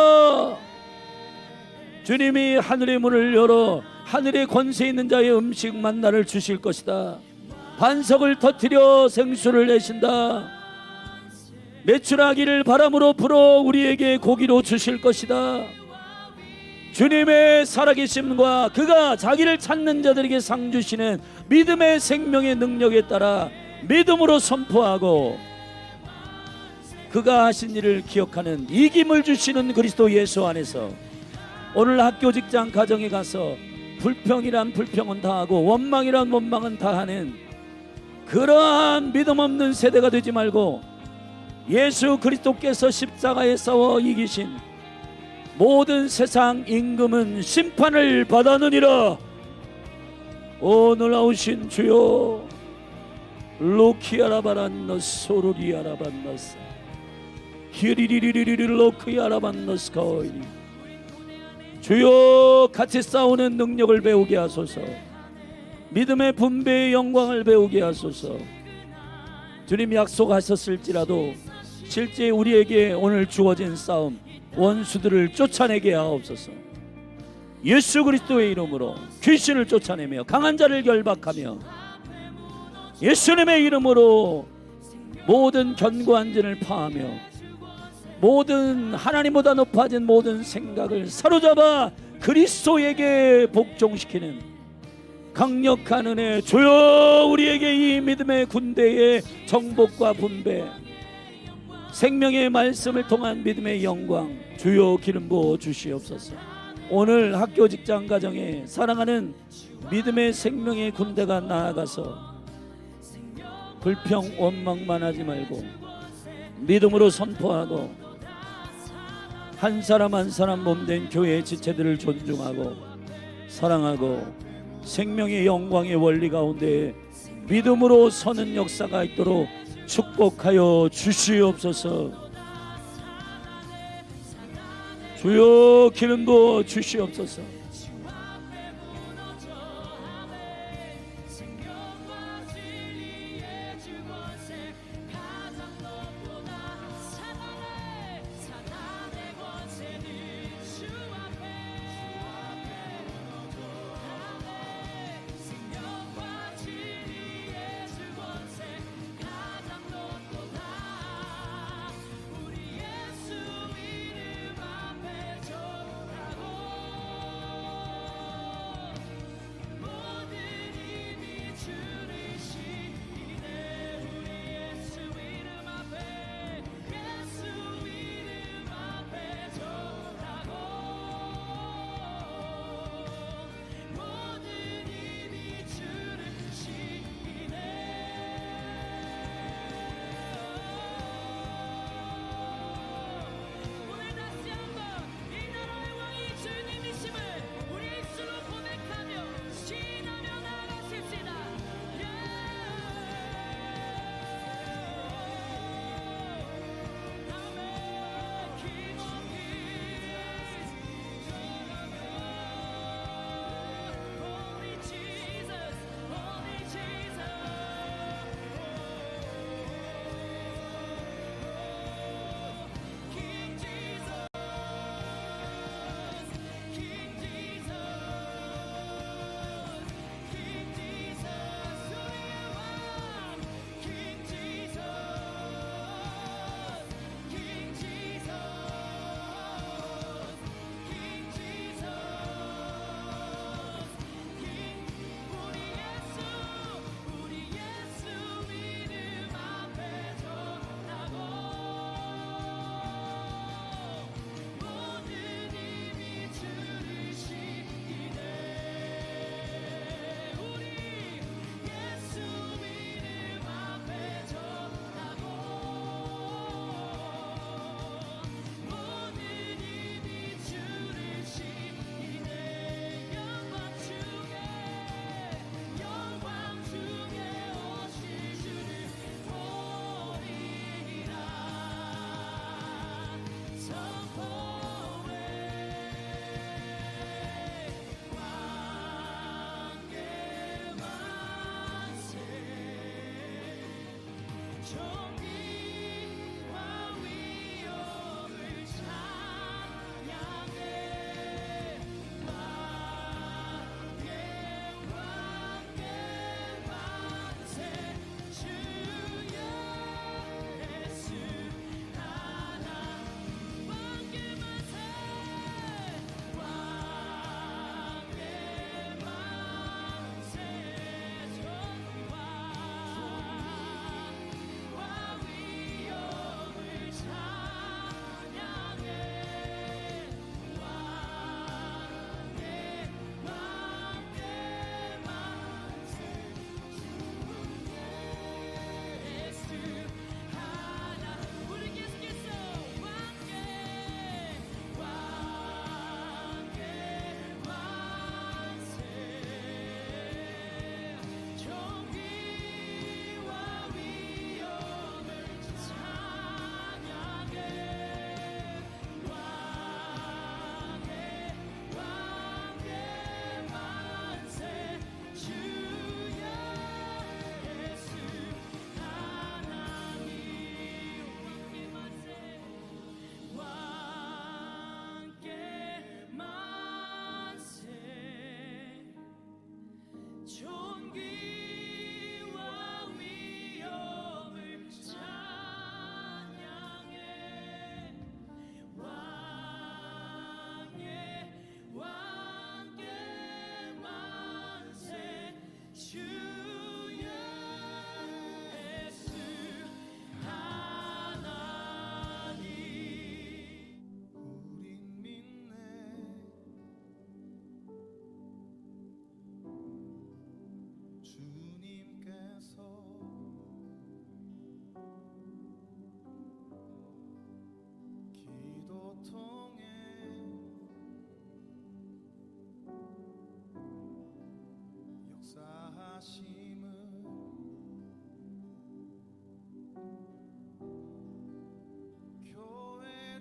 주님이 하늘의 문을 열어 하늘의 권세 있는 자의 음식 만나를 주실 것이다. 반석을 터뜨려 생수를 내신다. 메추라기를 바람으로 불어 우리에게 고기로 주실 것이다. 주님의 살아계심과 그가 자기를 찾는 자들에게 상 주시는 믿음의 생명의 능력에 따라 믿음으로 선포하고 그가 하신 일을 기억하는 이김을 주시는 그리스도 예수 안에서 오늘 학교, 직장, 가정에 가서 불평이란 불평은 다하고 원망이란 원망은 다하는 그러한 믿음 없는 세대가 되지 말고 예수 그리스도께서 십자가에 싸워 이기신 모든 세상 임금은 심판을 받았느니라. 오 놀라우신 주여, 로키아라바란너 소로리아라반너스 히리리리리리 로키아라반너스카오이. 주여, 같이 싸우는 능력을 배우게 하소서. 믿음의 분배의 영광을 배우게 하소서. 주님 약속하셨을지라도 실제 우리에게 오늘 주어진 싸움, 원수들을 쫓아내게 하옵소서. 예수 그리스도의 이름으로 귀신을 쫓아내며 강한 자를 결박하며 예수님의 이름으로 모든 견고한 진을 파하며 모든 하나님보다 높아진 모든 생각을 사로잡아 그리스도에게 복종시키는 강력한 은혜, 주여 우리에게 이 믿음의 군대의 정복과 분배, 생명의 말씀을 통한 믿음의 영광 주여 기름 부어 주시옵소서. 오늘 학교, 직장, 가정에 사랑하는 믿음의 생명의 군대가 나아가서 불평 원망만 하지 말고 믿음으로 선포하고 한 사람 한 사람 몸된 교회의 지체들을 존중하고 사랑하고 생명의 영광의 원리 가운데 믿음으로 서는 역사가 있도록 축복하여 주시옵소서. 주여 기름 부어 주시옵소서.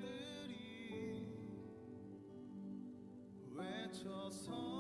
교회들이 외쳐서